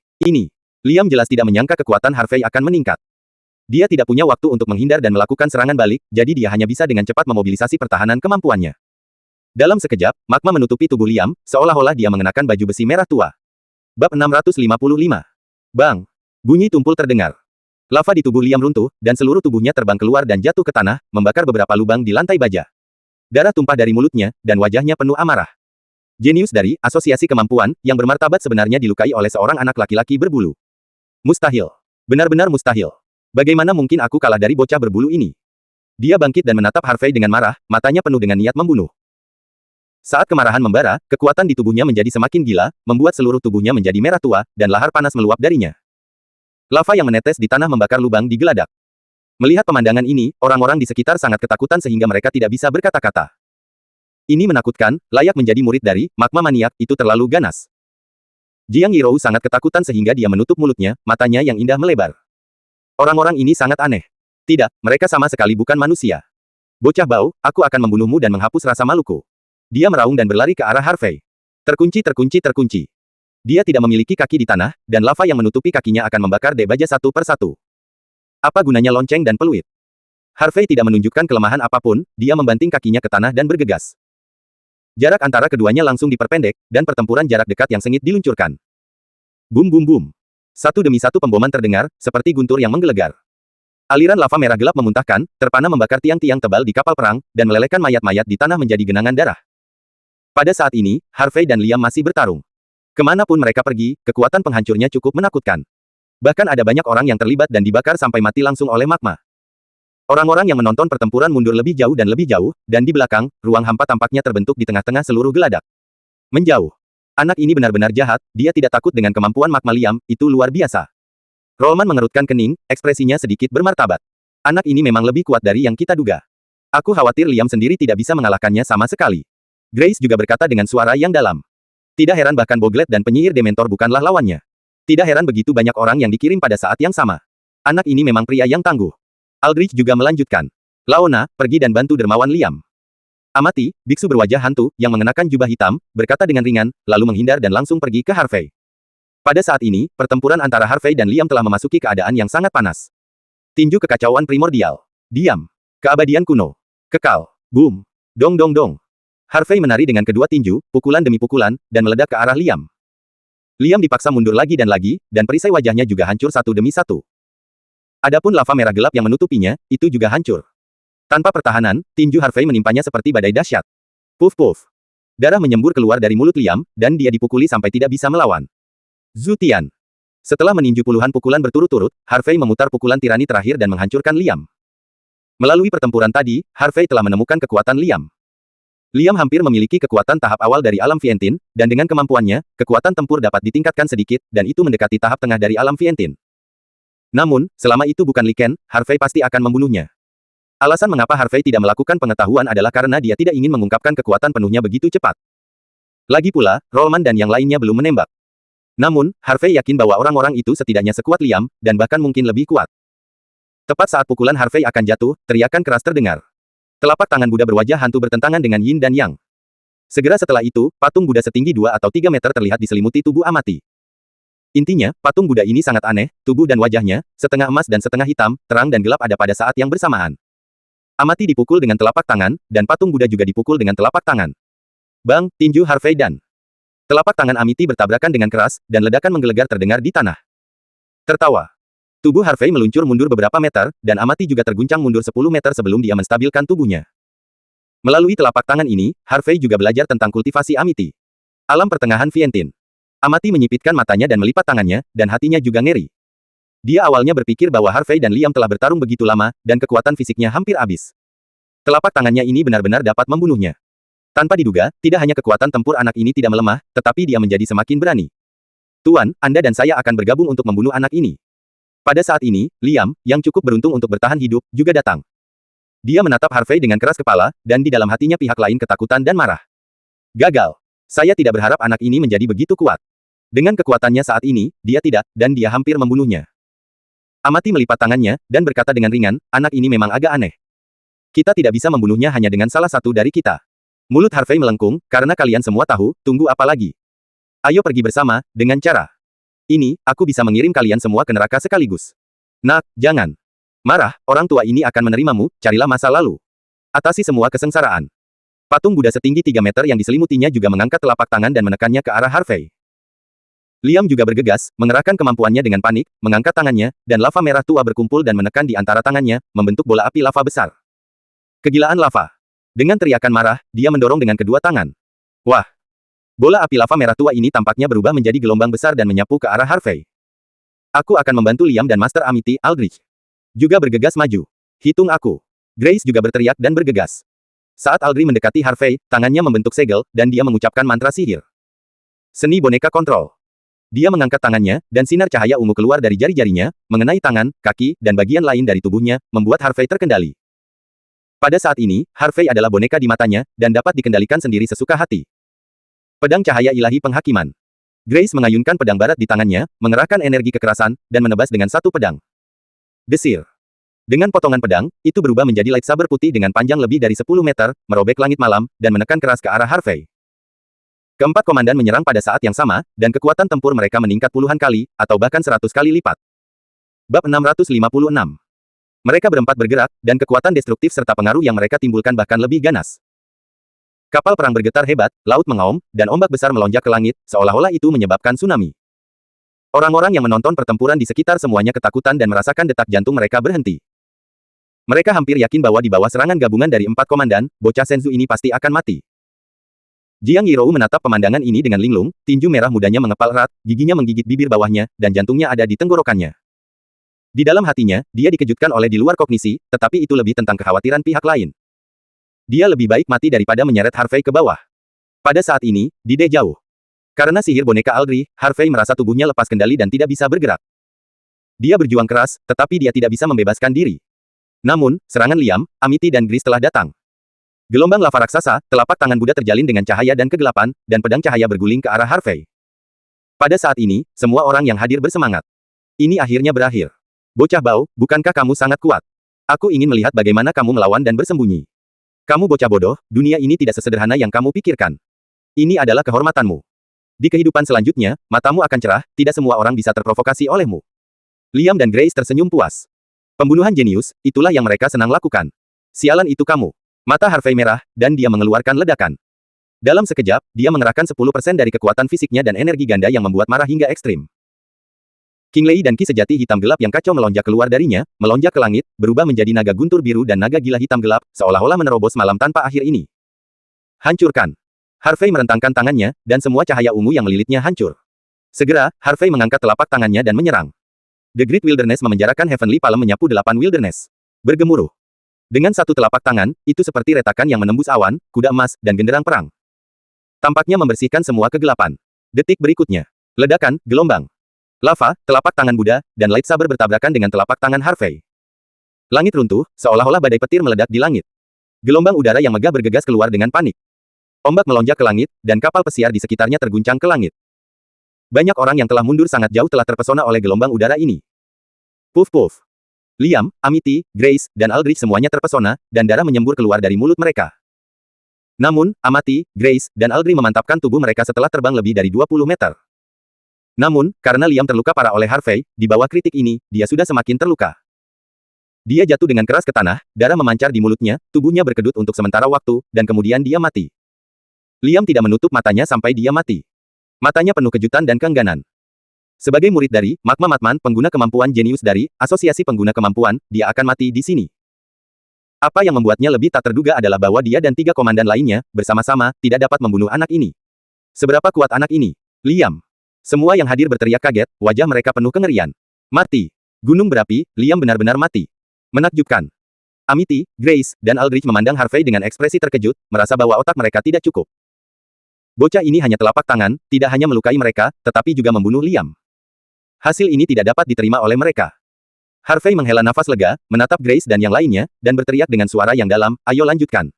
Speaker 1: Liam jelas tidak menyangka kekuatan Harvey akan meningkat. Dia tidak punya waktu untuk menghindar dan melakukan serangan balik, jadi dia hanya bisa dengan cepat memobilisasi pertahanan kemampuannya. Dalam sekejap, magma menutupi tubuh Liam, seolah-olah dia mengenakan baju besi merah tua. Bab 655. Bang! Bunyi tumpul terdengar. Lava di tubuh Liam runtuh, dan seluruh tubuhnya terbang keluar dan jatuh ke tanah, membakar beberapa lubang di lantai baja. Darah tumpah dari mulutnya, dan wajahnya penuh amarah. Jenius dari Asosiasi Kemampuan, yang bermartabat sebenarnya dilukai oleh seorang anak laki-laki berbulu. Mustahil. Benar-benar mustahil. Bagaimana mungkin aku kalah dari bocah berbulu ini? Dia bangkit dan menatap Harvey dengan marah, matanya penuh dengan niat membunuh. Saat kemarahan membara, kekuatan di tubuhnya menjadi semakin gila, membuat seluruh tubuhnya menjadi merah tua, dan lahar panas meluap darinya. Lava yang menetes di tanah membakar lubang di geladak. Melihat pemandangan ini, orang-orang di sekitar sangat ketakutan sehingga mereka tidak bisa berkata-kata. Ini menakutkan, layak menjadi murid dari magma maniak, itu terlalu ganas. Jiang Yirou sangat ketakutan sehingga dia menutup mulutnya, matanya yang indah melebar. Orang-orang ini sangat aneh. Tidak, mereka sama sekali bukan manusia. Bocah bau, aku akan membunuhmu dan menghapus rasa maluku. Dia meraung dan berlari ke arah Harvey. Terkunci. Dia tidak memiliki kaki di tanah, dan lava yang menutupi kakinya akan membakar baja satu per satu. Apa gunanya lonceng dan peluit? Harvey tidak menunjukkan kelemahan apapun, dia membanting kakinya ke tanah dan bergegas. Jarak antara keduanya langsung diperpendek, dan pertempuran jarak dekat yang sengit diluncurkan. Bum bum bum. Satu demi satu pemboman terdengar, seperti guntur yang menggelegar. Aliran lava merah gelap memuntahkan, terpana membakar tiang-tiang tebal di kapal perang, dan melelehkan mayat-mayat di tanah menjadi genangan darah. Pada saat ini, Harvey dan Liam masih bertarung. Kemanapun mereka pergi, kekuatan penghancurnya cukup menakutkan. Bahkan ada banyak orang yang terlibat dan dibakar sampai mati langsung oleh magma. Orang-orang yang menonton pertempuran mundur lebih jauh, dan di belakang, ruang hampa tampaknya terbentuk di tengah-tengah seluruh geladak. Menjauh. Anak ini benar-benar jahat, dia tidak takut dengan kemampuan magma Liam, itu luar biasa. Rollman mengerutkan kening, ekspresinya sedikit bermartabat. Anak ini memang lebih kuat dari yang kita duga. Aku khawatir Liam sendiri tidak bisa mengalahkannya sama sekali. Grace juga berkata dengan suara yang dalam. Tidak heran bahkan Boglet dan penyihir Dementor bukanlah lawannya. Tidak heran begitu banyak orang yang dikirim pada saat yang sama. Anak ini memang pria yang tangguh. Aldrich juga melanjutkan. Laona, pergi dan bantu dermawan Liam. Amati, biksu berwajah hantu, yang mengenakan jubah hitam, berkata dengan ringan, lalu menghindar dan langsung pergi ke Harvey. Pada saat ini, pertempuran antara Harvey dan Liam telah memasuki keadaan yang sangat panas. Tinju kekacauan primordial. Diam. Keabadian kuno. Kekal. Boom. Dong dong dong. Harvey menari dengan kedua tinju, pukulan demi pukulan, dan meledak ke arah Liam. Liam dipaksa mundur lagi, dan perisai wajahnya juga hancur satu demi satu. Adapun lava merah gelap yang menutupinya, itu juga hancur. Tanpa pertahanan, tinju Harvey menimpanya seperti badai dahsyat. Puff puff. Darah menyembur keluar dari mulut Liam, dan dia dipukuli sampai tidak bisa melawan. Zutian. Setelah meninju puluhan pukulan berturut-turut, Harvey memutar pukulan tirani terakhir dan menghancurkan Liam. Melalui pertempuran tadi, Harvey telah menemukan kekuatan Liam. Liam hampir memiliki kekuatan tahap awal dari alam Vientin, dan dengan kemampuannya, kekuatan tempur dapat ditingkatkan sedikit, dan itu mendekati tahap tengah dari alam Vientin. Namun, selama itu bukan Liken, Harvey pasti akan membunuhnya. Alasan mengapa Harvey tidak melakukan pengetahuan adalah karena dia tidak ingin mengungkapkan kekuatan penuhnya begitu cepat. Lagi pula, Rollman dan yang lainnya belum menembak. Namun, Harvey yakin bahwa orang-orang itu setidaknya sekuat Liam, dan bahkan mungkin lebih kuat. Tepat saat pukulan Harvey akan jatuh, teriakan keras terdengar. Telapak tangan Buddha berwajah hantu bertentangan dengan Yin dan Yang. Segera setelah itu, patung Buddha setinggi 2 atau 3 meter terlihat diselimuti tubuh Amati. Intinya, patung Buddha ini sangat aneh, tubuh dan wajahnya, setengah emas dan setengah hitam, terang dan gelap ada pada saat yang bersamaan. Amati dipukul dengan telapak tangan, dan patung Buddha juga dipukul dengan telapak tangan. Bang, tinju Harvey dan telapak tangan Amati bertabrakan dengan keras, dan ledakan menggelegar terdengar di tanah. Tertawa. Tubuh Harvey meluncur mundur beberapa meter, dan Amati juga terguncang mundur 10 meter sebelum dia menstabilkan tubuhnya. Melalui telapak tangan ini, Harvey juga belajar tentang kultivasi Amiti. Alam pertengahan Vientin. Amati menyipitkan matanya dan melipat tangannya, dan hatinya juga ngeri. Dia awalnya berpikir bahwa Harvey dan Liam telah bertarung begitu lama, dan kekuatan fisiknya hampir habis. Telapak tangannya ini benar-benar dapat membunuhnya. Tanpa diduga, tidak hanya kekuatan tempur anak ini tidak melemah, tetapi dia menjadi semakin berani. Tuan, Anda dan saya akan bergabung untuk membunuh anak ini. Pada saat ini, Liam, yang cukup beruntung untuk bertahan hidup, juga datang. Dia menatap Harvey dengan keras kepala, dan di dalam hatinya pihak lain ketakutan dan marah. Gagal. Saya tidak berharap anak ini menjadi begitu kuat. Dengan kekuatannya saat ini, dia tidak, dan dia hampir membunuhnya. Amati melipat tangannya, dan berkata dengan ringan, anak ini memang agak aneh. Kita tidak bisa membunuhnya hanya dengan salah satu dari kita. Mulut Harvey melengkung, karena kalian semua tahu, tunggu apa lagi? Ayo pergi bersama, dengan cara ini, aku bisa mengirim kalian semua ke neraka sekaligus. Nak, jangan. Marah, orang tua ini akan menerimamu, carilah masa lalu. Atasi semua kesengsaraan. Patung Buddha setinggi 3 meter yang diselimutinya juga mengangkat telapak tangan dan menekannya ke arah Harvey. Liam juga bergegas, mengerahkan kemampuannya dengan panik, mengangkat tangannya, dan lava merah tua berkumpul dan menekan di antara tangannya, membentuk bola api lava besar. Kegilaan lava. Dengan teriakan marah, dia mendorong dengan kedua tangan. Wah! Bola api lava merah tua ini tampaknya berubah menjadi gelombang besar dan menyapu ke arah Harvey. Aku akan membantu Liam dan Master Amity, Aldrich. Juga bergegas maju. Hitung aku. Grace juga berteriak dan bergegas. Saat Aldrich mendekati Harvey, tangannya membentuk segel, dan dia mengucapkan mantra sihir. Seni boneka kontrol. Dia mengangkat tangannya, dan sinar cahaya ungu keluar dari jari-jarinya, mengenai tangan, kaki, dan bagian lain dari tubuhnya, membuat Harvey terkendali. Pada saat ini, Harvey adalah boneka di matanya, dan dapat dikendalikan sendiri sesuka hati. Pedang cahaya ilahi penghakiman. Grace mengayunkan pedang barat di tangannya, mengerahkan energi kekerasan, dan menebas dengan satu pedang. Desir. Dengan potongan pedang, itu berubah menjadi lightsaber putih dengan panjang lebih dari 10 meter, merobek langit malam, dan menekan keras ke arah Harvey. Keempat komandan menyerang pada saat yang sama, dan kekuatan tempur mereka meningkat puluhan kali, atau bahkan 100 kali lipat. Bab 656. Mereka berempat bergerak, dan kekuatan destruktif serta pengaruh yang mereka timbulkan bahkan lebih ganas. Kapal perang bergetar hebat, laut mengaum, dan ombak besar melonjak ke langit, seolah-olah itu menyebabkan tsunami. Orang-orang yang menonton pertempuran di sekitar semuanya ketakutan dan merasakan detak jantung mereka berhenti. Mereka hampir yakin bahwa di bawah serangan gabungan dari 4 komandan, bocah Senzu ini pasti akan mati. Jiang Yirou menatap pemandangan ini dengan linglung, tinju merah mudanya mengepal erat, giginya menggigit bibir bawahnya, dan jantungnya ada di tenggorokannya. Di dalam hatinya, dia dikejutkan oleh di luar kognisi, tetapi itu lebih tentang kekhawatiran pihak lain. Dia lebih baik mati daripada menyeret Harvey ke bawah. Pada saat ini, di De jauh. Karena sihir boneka Aldrich, Harvey merasa tubuhnya lepas kendali dan tidak bisa bergerak. Dia berjuang keras, tetapi dia tidak bisa membebaskan diri. Namun, serangan Liam, Amity dan Grace telah datang. Gelombang lava raksasa, telapak tangan Buddha terjalin dengan cahaya dan kegelapan, dan pedang cahaya berguling ke arah Harvey. Pada saat ini, semua orang yang hadir bersemangat. Ini akhirnya berakhir. Bocah Bao, bukankah kamu sangat kuat? Aku ingin melihat bagaimana kamu melawan dan bersembunyi. Kamu bocah bodoh, dunia ini tidak sesederhana yang kamu pikirkan. Ini adalah kehormatanmu. Di kehidupan selanjutnya, matamu akan cerah, tidak semua orang bisa terprovokasi olehmu. Liam dan Grace tersenyum puas. Pembunuhan jenius, itulah yang mereka senang lakukan. Sialan itu kamu. Mata Harvey merah, dan dia mengeluarkan ledakan. Dalam sekejap, dia mengerahkan 10% dari kekuatan fisiknya dan energi ganda yang membuat marah hingga ekstrim. King Lei dan ki sejati hitam gelap yang kacau melonjak keluar darinya, melonjak ke langit, berubah menjadi naga guntur biru dan naga gila hitam gelap, seolah-olah menerobos malam tanpa akhir ini. Hancurkan. Harvey merentangkan tangannya, dan semua cahaya ungu yang melilitnya hancur. Segera, Harvey mengangkat telapak tangannya dan menyerang. The Great Wilderness memenjarakan Heavenly Palm menyapu 8 wilderness. Bergemuruh. Dengan satu telapak tangan, itu seperti retakan yang menembus awan, kuda emas, dan genderang perang. Tampaknya membersihkan semua kegelapan. Detik berikutnya. Ledakan, gelombang. Lava, telapak tangan Buddha, dan lightsaber bertabrakan dengan telapak tangan Harvey. Langit runtuh, seolah-olah badai petir meledak di langit. Gelombang udara yang megah bergegas keluar dengan panik. Ombak melonjak ke langit, dan kapal pesiar di sekitarnya terguncang ke langit. Banyak orang yang telah mundur sangat jauh telah terpesona oleh gelombang udara ini. Puff-puff. Liam, Amity, Grace, dan Aldrich semuanya terpesona, dan darah menyembur keluar dari mulut mereka. Namun, Amity, Grace, dan Aldrich memantapkan tubuh mereka setelah terbang lebih dari 20 meter. Namun, karena Liam terluka parah oleh Harvey, di bawah kritik ini, dia sudah semakin terluka. Dia jatuh dengan keras ke tanah, darah memancar di mulutnya, tubuhnya berkedut untuk sementara waktu, dan kemudian dia mati. Liam tidak menutup matanya sampai dia mati. Matanya penuh kejutan dan keengganan. Sebagai murid dari Magma Matman, pengguna kemampuan jenius dari Asosiasi Pengguna Kemampuan, dia akan mati di sini. Apa yang membuatnya lebih tak terduga adalah bahwa dia dan 3 komandan lainnya, bersama-sama, tidak dapat membunuh anak ini. Seberapa kuat anak ini? Liam. Semua yang hadir berteriak kaget, wajah mereka penuh kengerian. Mati. Gunung berapi, Liam benar-benar mati. Menakjubkan. Amity, Grace, dan Aldrich memandang Harvey dengan ekspresi terkejut, merasa bahwa otak mereka tidak cukup. Bocah ini hanya telapak tangan, tidak hanya melukai mereka, tetapi juga membunuh Liam. Hasil ini tidak dapat diterima oleh mereka. Harvey menghela nafas lega, menatap Grace dan yang lainnya, dan berteriak dengan suara yang dalam, ayo lanjutkan.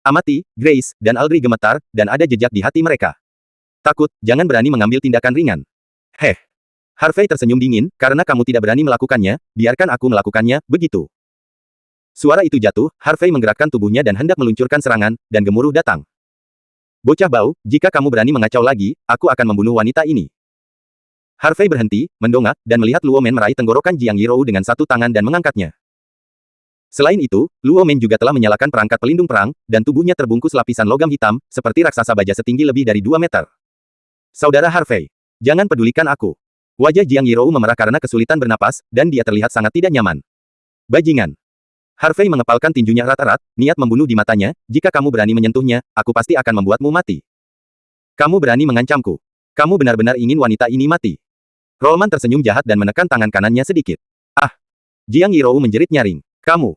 Speaker 1: Amity, Grace, dan Aldrich gemetar, dan ada jejak di hati mereka. Takut, jangan berani mengambil tindakan ringan. Heh. Harvey tersenyum dingin, karena kamu tidak berani melakukannya, biarkan aku melakukannya, begitu. Suara itu jatuh, Harvey menggerakkan tubuhnya dan hendak meluncurkan serangan, dan gemuruh datang. Bocah bau, jika kamu berani mengacau lagi, aku akan membunuh wanita ini. Harvey berhenti, mendongak, dan melihat Luo Men meraih tenggorokan Jiang Yirou dengan satu tangan dan mengangkatnya. Selain itu, Luo Men juga telah menyalakan perangkat pelindung perang, dan tubuhnya terbungkus lapisan logam hitam, seperti raksasa baja setinggi lebih dari 2 meter. Saudara Harvey, jangan pedulikan aku. Wajah Jiang Yirou memerah karena kesulitan bernapas, dan dia terlihat sangat tidak nyaman. Bajingan. Harvey mengepalkan tinjunya erat-erat, niat membunuh di matanya, jika kamu berani menyentuhnya, aku pasti akan membuatmu mati. Kamu berani mengancamku. Kamu benar-benar ingin wanita ini mati. Rollman tersenyum jahat dan menekan tangan kanannya sedikit. Ah! Jiang Yirou menjerit nyaring. Kamu.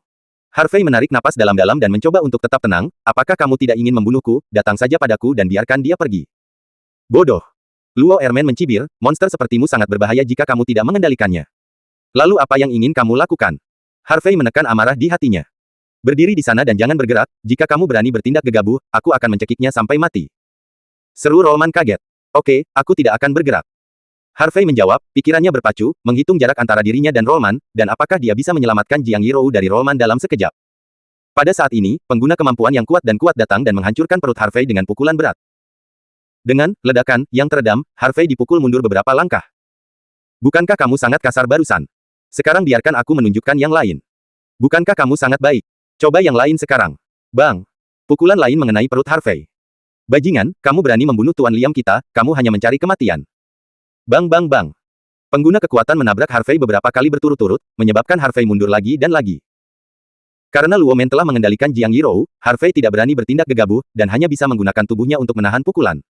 Speaker 1: Harvey menarik napas dalam-dalam dan mencoba untuk tetap tenang, apakah kamu tidak ingin membunuhku, datang saja padaku dan biarkan dia pergi. Bodoh. Luo Ermen mencibir, monster sepertimu sangat berbahaya jika kamu tidak mengendalikannya. Lalu apa yang ingin kamu lakukan? Harvey menekan amarah di hatinya. Berdiri di sana dan jangan bergerak, jika kamu berani bertindak gegabah, aku akan mencekiknya sampai mati. Seru Rollman kaget. Oke, aku tidak akan bergerak. Harvey menjawab, pikirannya berpacu, menghitung jarak antara dirinya dan Rollman, dan apakah dia bisa menyelamatkan Jiang Yirou dari Rollman dalam sekejap. Pada saat ini, pengguna kemampuan yang kuat datang dan menghancurkan perut Harvey dengan pukulan berat. Dengan ledakan yang teredam, Harvey dipukul mundur beberapa langkah. Bukankah kamu sangat kasar barusan? Sekarang biarkan aku menunjukkan yang lain. Bukankah kamu sangat baik? Coba yang lain sekarang. Bang! Pukulan lain mengenai perut Harvey. Bajingan, kamu berani membunuh Tuan Liam kita, kamu hanya mencari kematian. Bang bang bang. Pengguna kekuatan menabrak Harvey beberapa kali berturut-turut, menyebabkan Harvey mundur lagi dan lagi. Karena Luo Men telah mengendalikan Jiang Yirou, Harvey tidak berani bertindak gegabah, dan hanya bisa menggunakan tubuhnya untuk menahan pukulan.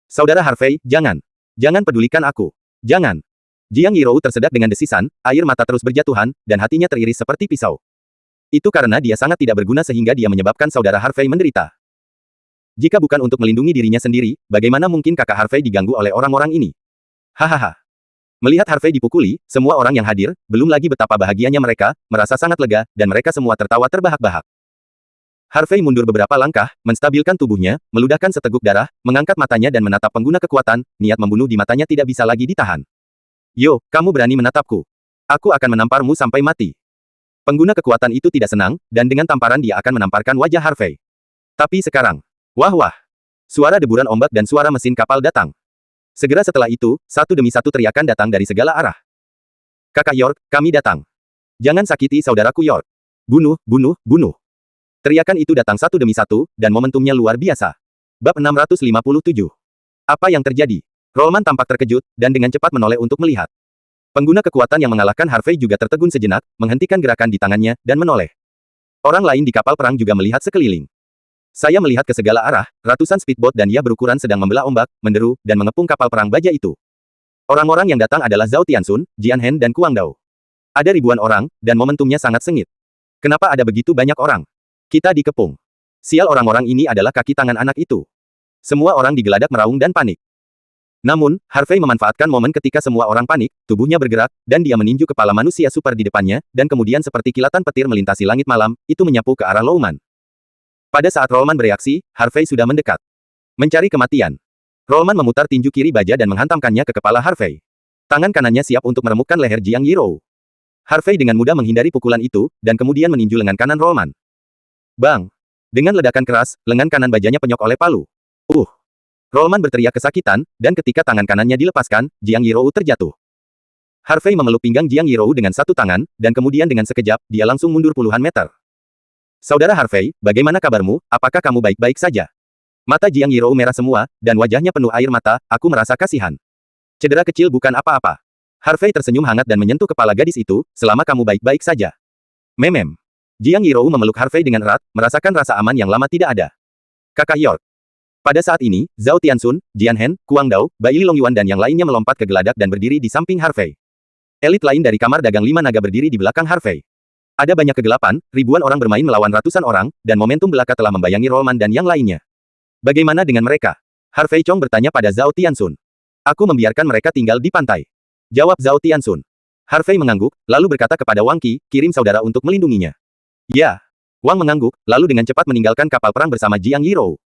Speaker 1: Saudara Harvey, jangan. Jangan pedulikan aku. Jangan. Jiang Yirou tersedak dengan desisan, air mata terus berjatuhan, dan hatinya teriris seperti pisau. Itu karena dia sangat tidak berguna sehingga dia menyebabkan saudara Harvey menderita. Jika bukan untuk melindungi dirinya sendiri, bagaimana mungkin kakak Harvey diganggu oleh orang-orang ini? Hahaha. Melihat Harvey dipukuli, semua orang yang hadir, belum lagi betapa bahagianya mereka, merasa sangat lega, dan mereka semua tertawa terbahak-bahak. Harvey mundur beberapa langkah, menstabilkan tubuhnya, meludahkan seteguk darah, mengangkat matanya dan menatap pengguna kekuatan, niat membunuh di matanya tidak bisa lagi ditahan. Yo, kamu berani menatapku. Aku akan menamparmu sampai mati. Pengguna kekuatan itu tidak senang, dan dengan tamparan dia akan menamparkan wajah Harvey. Tapi sekarang, wah. Suara deburan ombak dan suara mesin kapal datang. Segera setelah itu, satu demi satu teriakan datang dari segala arah. Kakak York, kami datang. Jangan sakiti saudaraku York. Bunuh, bunuh, bunuh. Teriakan itu datang satu demi satu, dan momentumnya luar biasa. Bab 657. Apa yang terjadi? Rollman tampak terkejut, dan dengan cepat menoleh untuk melihat. Pengguna kekuatan yang mengalahkan Harvey juga tertegun sejenak, menghentikan gerakan di tangannya, dan menoleh. Orang lain di kapal perang juga melihat sekeliling. Saya melihat ke segala arah, ratusan speedboat dan ia berukuran sedang membelah ombak, menderu, dan mengepung kapal perang baja itu. Orang-orang yang datang adalah Zhao Tianxun, Jian Hen dan Kuang Dao. Ada ribuan orang, dan momentumnya sangat sengit. Kenapa ada begitu banyak orang? Kita dikepung. Sial orang-orang ini adalah kaki tangan anak itu. Semua orang digeladak meraung dan panik. Namun, Harvey memanfaatkan momen ketika semua orang panik, tubuhnya bergerak, dan dia meninju kepala manusia super di depannya, dan kemudian seperti kilatan petir melintasi langit malam, itu menyapu ke arah Louman. Pada saat Rollman bereaksi, Harvey sudah mendekat. Mencari kematian. Rollman memutar tinju kiri baja dan menghantamkannya ke kepala Harvey. Tangan kanannya siap untuk meremukkan leher Jiang Yirou. Harvey dengan mudah menghindari pukulan itu, dan kemudian meninju lengan kanan Rollman. Bang! Dengan ledakan keras, lengan kanan bajanya penyok oleh palu. Rollman berteriak kesakitan, dan ketika tangan kanannya dilepaskan, Jiang Yirou terjatuh. Harvey memeluk pinggang Jiang Yirou dengan satu tangan, dan kemudian dengan sekejap, dia langsung mundur puluhan meter. Saudara Harvey, bagaimana kabarmu, apakah kamu baik-baik saja? Mata Jiang Yirou merah semua, dan wajahnya penuh air mata, aku merasa kasihan. Cedera kecil bukan apa-apa. Harvey tersenyum hangat dan menyentuh kepala gadis itu, selama kamu baik-baik saja. Memem. Jiang Yirou memeluk Harvey dengan erat, merasakan rasa aman yang lama tidak ada. Kakak York. Pada saat ini, Zhao Tianxun, Jian Hen, Kuang Dao, Bai Li Longyuan dan yang lainnya melompat ke geladak dan berdiri di samping Harvey. Elit lain dari kamar dagang lima naga berdiri di belakang Harvey. Ada banyak kegelapan, ribuan orang bermain melawan ratusan orang, dan momentum belaka telah membayangi Rollman dan yang lainnya. Bagaimana dengan mereka? Harvey Chong bertanya pada Zhao Tianxun. Aku membiarkan mereka tinggal di pantai. Jawab Zhao Tianxun. Harvey mengangguk, lalu berkata kepada Wang Qi, kirim saudara untuk melindunginya. Ya. Wang mengangguk, lalu dengan cepat meninggalkan kapal perang bersama Jiang Yirou.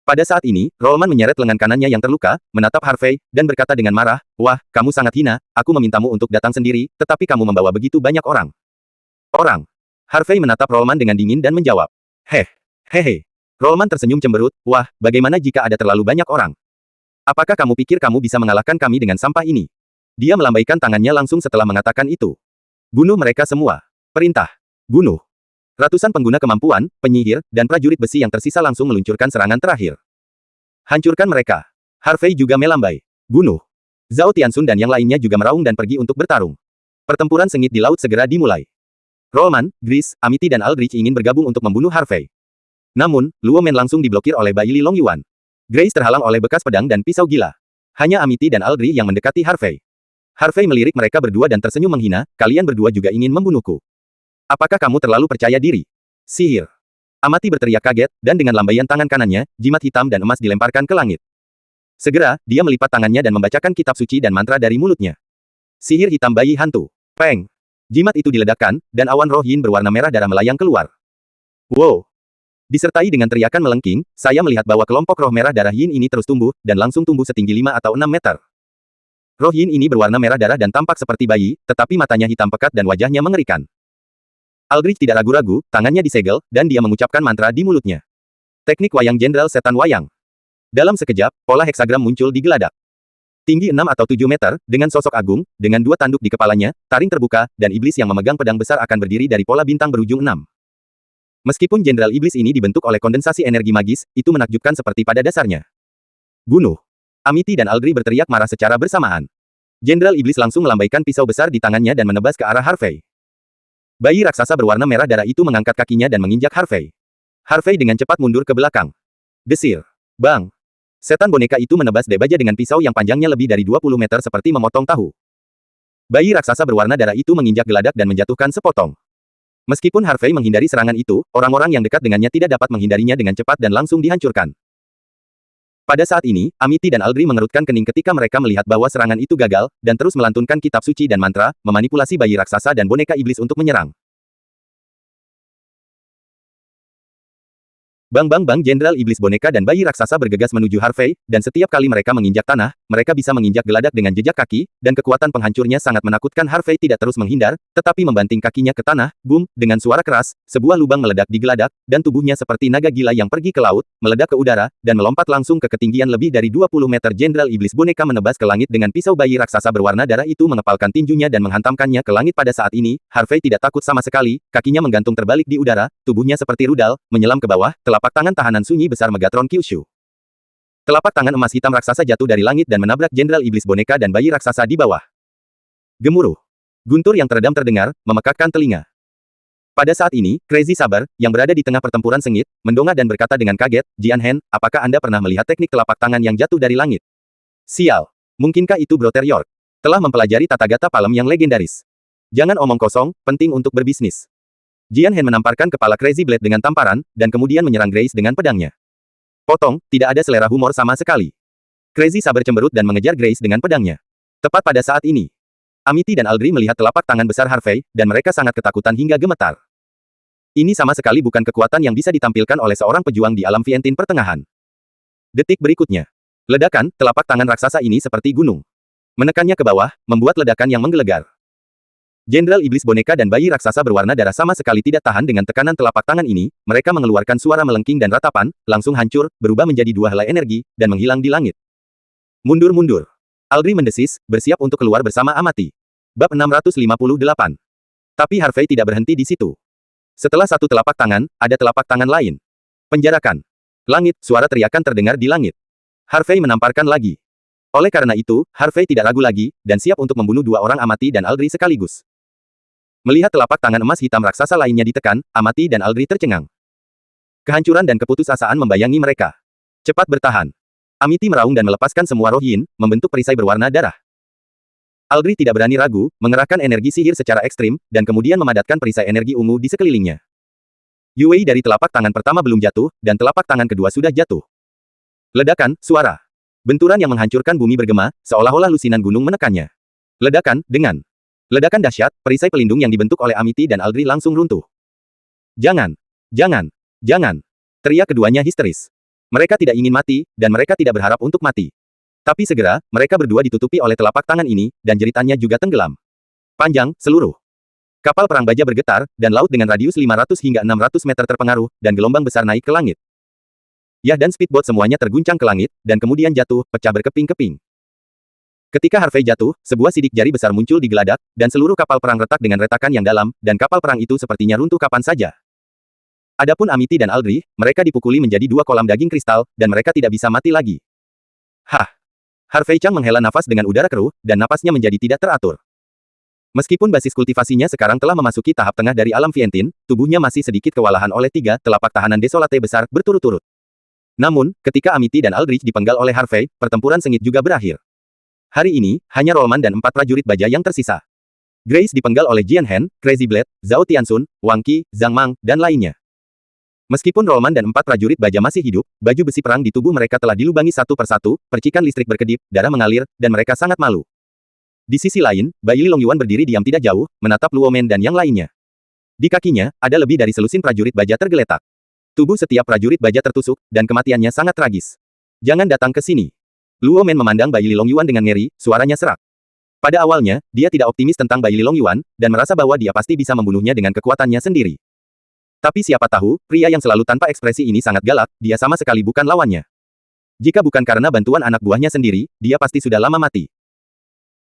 Speaker 1: Pada saat ini, Rollman menyeret lengan kanannya yang terluka, menatap Harvey, dan berkata dengan marah, wah, kamu sangat hina, aku memintamu untuk datang sendiri, tetapi kamu membawa begitu banyak orang. Orang. Harvey menatap Rollman dengan dingin dan menjawab. Hehe. Rollman tersenyum cemberut, wah, bagaimana jika ada terlalu banyak orang? Apakah kamu pikir kamu bisa mengalahkan kami dengan sampah ini? Dia melambaikan tangannya langsung setelah mengatakan itu. Bunuh mereka semua. Perintah. Bunuh. Ratusan pengguna kemampuan, penyihir, dan prajurit besi yang tersisa langsung meluncurkan serangan terakhir. Hancurkan mereka. Harvey juga melambai. Bunuh. Zhao Tianxun dan yang lainnya juga meraung dan pergi untuk bertarung. Pertempuran sengit di laut segera dimulai. Rollman, Gris, Amity dan Aldrich ingin bergabung untuk membunuh Harvey. Namun, Luo Men langsung diblokir oleh Bai Li Long Yuan. Grace terhalang oleh bekas pedang dan pisau gila. Hanya Amity dan Aldrich yang mendekati Harvey. Harvey melirik mereka berdua dan tersenyum menghina, kalian berdua juga ingin membunuhku. Apakah kamu terlalu percaya diri? Sihir. Amity berteriak kaget, dan dengan lambaian tangan kanannya, jimat hitam dan emas dilemparkan ke langit. Segera, dia melipat tangannya dan membacakan kitab suci dan mantra dari mulutnya. Sihir hitam bayi hantu. Peng. Jimat itu diledakkan, dan awan roh yin berwarna merah darah melayang keluar. Wow. Disertai dengan teriakan melengking, saya melihat bahwa kelompok roh merah darah yin ini terus tumbuh, dan langsung tumbuh setinggi 5 atau 6 meter. Roh yin ini berwarna merah darah dan tampak seperti bayi, tetapi matanya hitam pekat dan wajahnya mengerikan. Aldrich tidak ragu-ragu, tangannya disegel, dan dia mengucapkan mantra di mulutnya. Teknik wayang Jenderal Setan Wayang. Dalam sekejap, pola heksagram muncul di geladak. Tinggi 6 atau 7 meter, dengan sosok agung, dengan 2 tanduk di kepalanya, taring terbuka, dan iblis yang memegang pedang besar akan berdiri dari pola bintang berujung 6. Meskipun Jenderal Iblis ini dibentuk oleh kondensasi energi magis, itu menakjubkan seperti pada dasarnya. Bunuh. Amity dan Aldrich berteriak marah secara bersamaan. Jenderal Iblis langsung melambaikan pisau besar di tangannya dan menebas ke arah Harvey. Bayi raksasa berwarna merah darah itu mengangkat kakinya dan menginjak Harvey. Harvey dengan cepat mundur ke belakang. Desir. Bang. Setan boneka itu menebas Debaja dengan pisau yang panjangnya lebih dari 20 meter seperti memotong tahu. Bayi raksasa berwarna darah itu menginjak geladak dan menjatuhkan sepotong. Meskipun Harvey menghindari serangan itu, orang-orang yang dekat dengannya tidak dapat menghindarinya dengan cepat dan langsung dihancurkan. Pada saat ini, Amity dan Aldrich mengerutkan kening ketika mereka melihat bahwa serangan itu gagal, dan terus melantunkan kitab suci dan mantra, memanipulasi bayi raksasa dan boneka iblis untuk menyerang. Bang Jenderal Iblis boneka dan bayi raksasa bergegas menuju Harvey, dan setiap kali mereka menginjak tanah, mereka bisa menginjak geladak dengan jejak kaki, dan kekuatan penghancurnya sangat menakutkan. Harvey tidak terus menghindar, tetapi membanting kakinya ke tanah, boom, dengan suara keras, sebuah lubang meledak di geladak, dan tubuhnya seperti naga gila yang pergi ke laut, meledak ke udara, dan melompat langsung ke ketinggian lebih dari 20 meter. Jenderal Iblis boneka menebas ke langit dengan pisau bayi raksasa berwarna darah itu mengepalkan tinjunya dan menghantamkannya ke langit. Pada saat ini, Harvey tidak takut sama sekali, kakinya menggantung terbalik di udara, tubuhnya seperti rudal, menyelam ke bawah, telapak tangan tahanan sunyi besar Megatron Kyushu. Telapak tangan emas hitam raksasa jatuh dari langit dan menabrak Jenderal Iblis boneka dan bayi raksasa di bawah. Gemuruh. Guntur yang teredam terdengar, memekakkan telinga. Pada saat ini, Crazy Saber, yang berada di tengah pertempuran sengit, mendongak dan berkata dengan kaget, Jian Hen, apakah Anda pernah melihat teknik telapak tangan yang jatuh dari langit? Sial. Mungkinkah itu Brother York? Telah mempelajari tata gata palem yang legendaris. Jangan omong kosong, penting untuk berbisnis. Jian Hen menamparkan kepala Crazy Blade dengan tamparan, dan kemudian menyerang Grace dengan pedangnya. Potong, tidak ada selera humor sama sekali. Crazy Saber cemberut dan mengejar Grace dengan pedangnya. Tepat pada saat ini, Amity dan Aldrich melihat telapak tangan besar Harvey, dan mereka sangat ketakutan hingga gemetar. Ini sama sekali bukan kekuatan yang bisa ditampilkan oleh seorang pejuang di alam Vientin pertengahan. Detik berikutnya. Ledakan, telapak tangan raksasa ini seperti gunung. Menekannya ke bawah, membuat ledakan yang menggelegar. Jenderal Iblis boneka dan bayi raksasa berwarna darah sama sekali tidak tahan dengan tekanan telapak tangan ini, mereka mengeluarkan suara melengking dan ratapan, langsung hancur, berubah menjadi dua helai energi, dan menghilang di langit. Mundur. Aldrich mendesis, bersiap untuk keluar bersama Amity. Bab 658. Tapi Harvey tidak berhenti di situ. Setelah satu telapak tangan, ada telapak tangan lain. Penjarakan. Langit, suara teriakan terdengar di langit. Harvey menamparkan lagi. Oleh karena itu, Harvey tidak ragu lagi, dan siap untuk membunuh dua orang Amity dan Aldrich sekaligus. Melihat telapak tangan emas hitam raksasa lainnya ditekan, Amity dan Aldrich tercengang. Kehancuran dan keputusasaan membayangi mereka. Cepat bertahan. Amity meraung dan melepaskan semua roh yin, membentuk perisai berwarna darah. Aldrich tidak berani ragu, mengerahkan energi sihir secara ekstrim, dan kemudian memadatkan perisai energi ungu di sekelilingnya. Yue dari telapak tangan pertama belum jatuh, dan telapak tangan kedua sudah jatuh. Ledakan, suara. Benturan yang menghancurkan bumi bergema, seolah-olah lusinan gunung menekannya. Ledakan, dengan ledakan dahsyat, perisai pelindung yang dibentuk oleh Amity dan Aldrich langsung runtuh. Jangan! Teriak keduanya histeris. Mereka tidak ingin mati, dan mereka tidak berharap untuk mati. Tapi segera, mereka berdua ditutupi oleh telapak tangan ini, dan jeritannya juga tenggelam. Panjang, seluruh. Kapal perang baja bergetar, dan laut dengan radius 500 hingga 600 meter terpengaruh, dan gelombang besar naik ke langit. Yah dan speedboat semuanya terguncang ke langit, dan kemudian jatuh, pecah berkeping-keping. Ketika Harvey jatuh, sebuah sidik jari besar muncul di geladak, dan seluruh kapal perang retak dengan retakan yang dalam, dan kapal perang itu sepertinya runtuh kapan saja. Adapun Amity dan Aldrich, mereka dipukuli menjadi dua kolam daging kristal, dan mereka tidak bisa mati lagi. Hah! Harvey Chang menghela nafas dengan udara keruh, dan napasnya menjadi tidak teratur. Meskipun basis kultivasinya sekarang telah memasuki tahap tengah dari alam Vientin, tubuhnya masih sedikit kewalahan oleh 3 telapak tahanan desolate besar berturut-turut. Namun, ketika Amity dan Aldrich dipenggal oleh Harvey, pertempuran sengit juga berakhir. Hari ini, hanya Rollman dan 4 prajurit baja yang tersisa. Grace dipenggal oleh Jian Hen, Crazy Blade, Zhao Tianxun, Wang Qi, Zhang Mang, dan lainnya. Meskipun Rollman dan 4 prajurit baja masih hidup, baju besi perang di tubuh mereka telah dilubangi satu persatu, percikan listrik berkedip, darah mengalir, dan mereka sangat malu. Di sisi lain, Bai Li Longyuan berdiri diam tidak jauh, menatap Luo Men dan yang lainnya. Di kakinya, ada lebih dari selusin prajurit baja tergeletak. Tubuh setiap prajurit baja tertusuk, dan kematiannya sangat tragis. Jangan datang ke sini. Luo Men memandang Bai Li Longyuan dengan ngeri, suaranya serak. Pada awalnya, dia tidak optimis tentang Bai Li Longyuan, dan merasa bahwa dia pasti bisa membunuhnya dengan kekuatannya sendiri. Tapi siapa tahu, pria yang selalu tanpa ekspresi ini sangat galak, dia sama sekali bukan lawannya. Jika bukan karena bantuan anak buahnya sendiri, dia pasti sudah lama mati.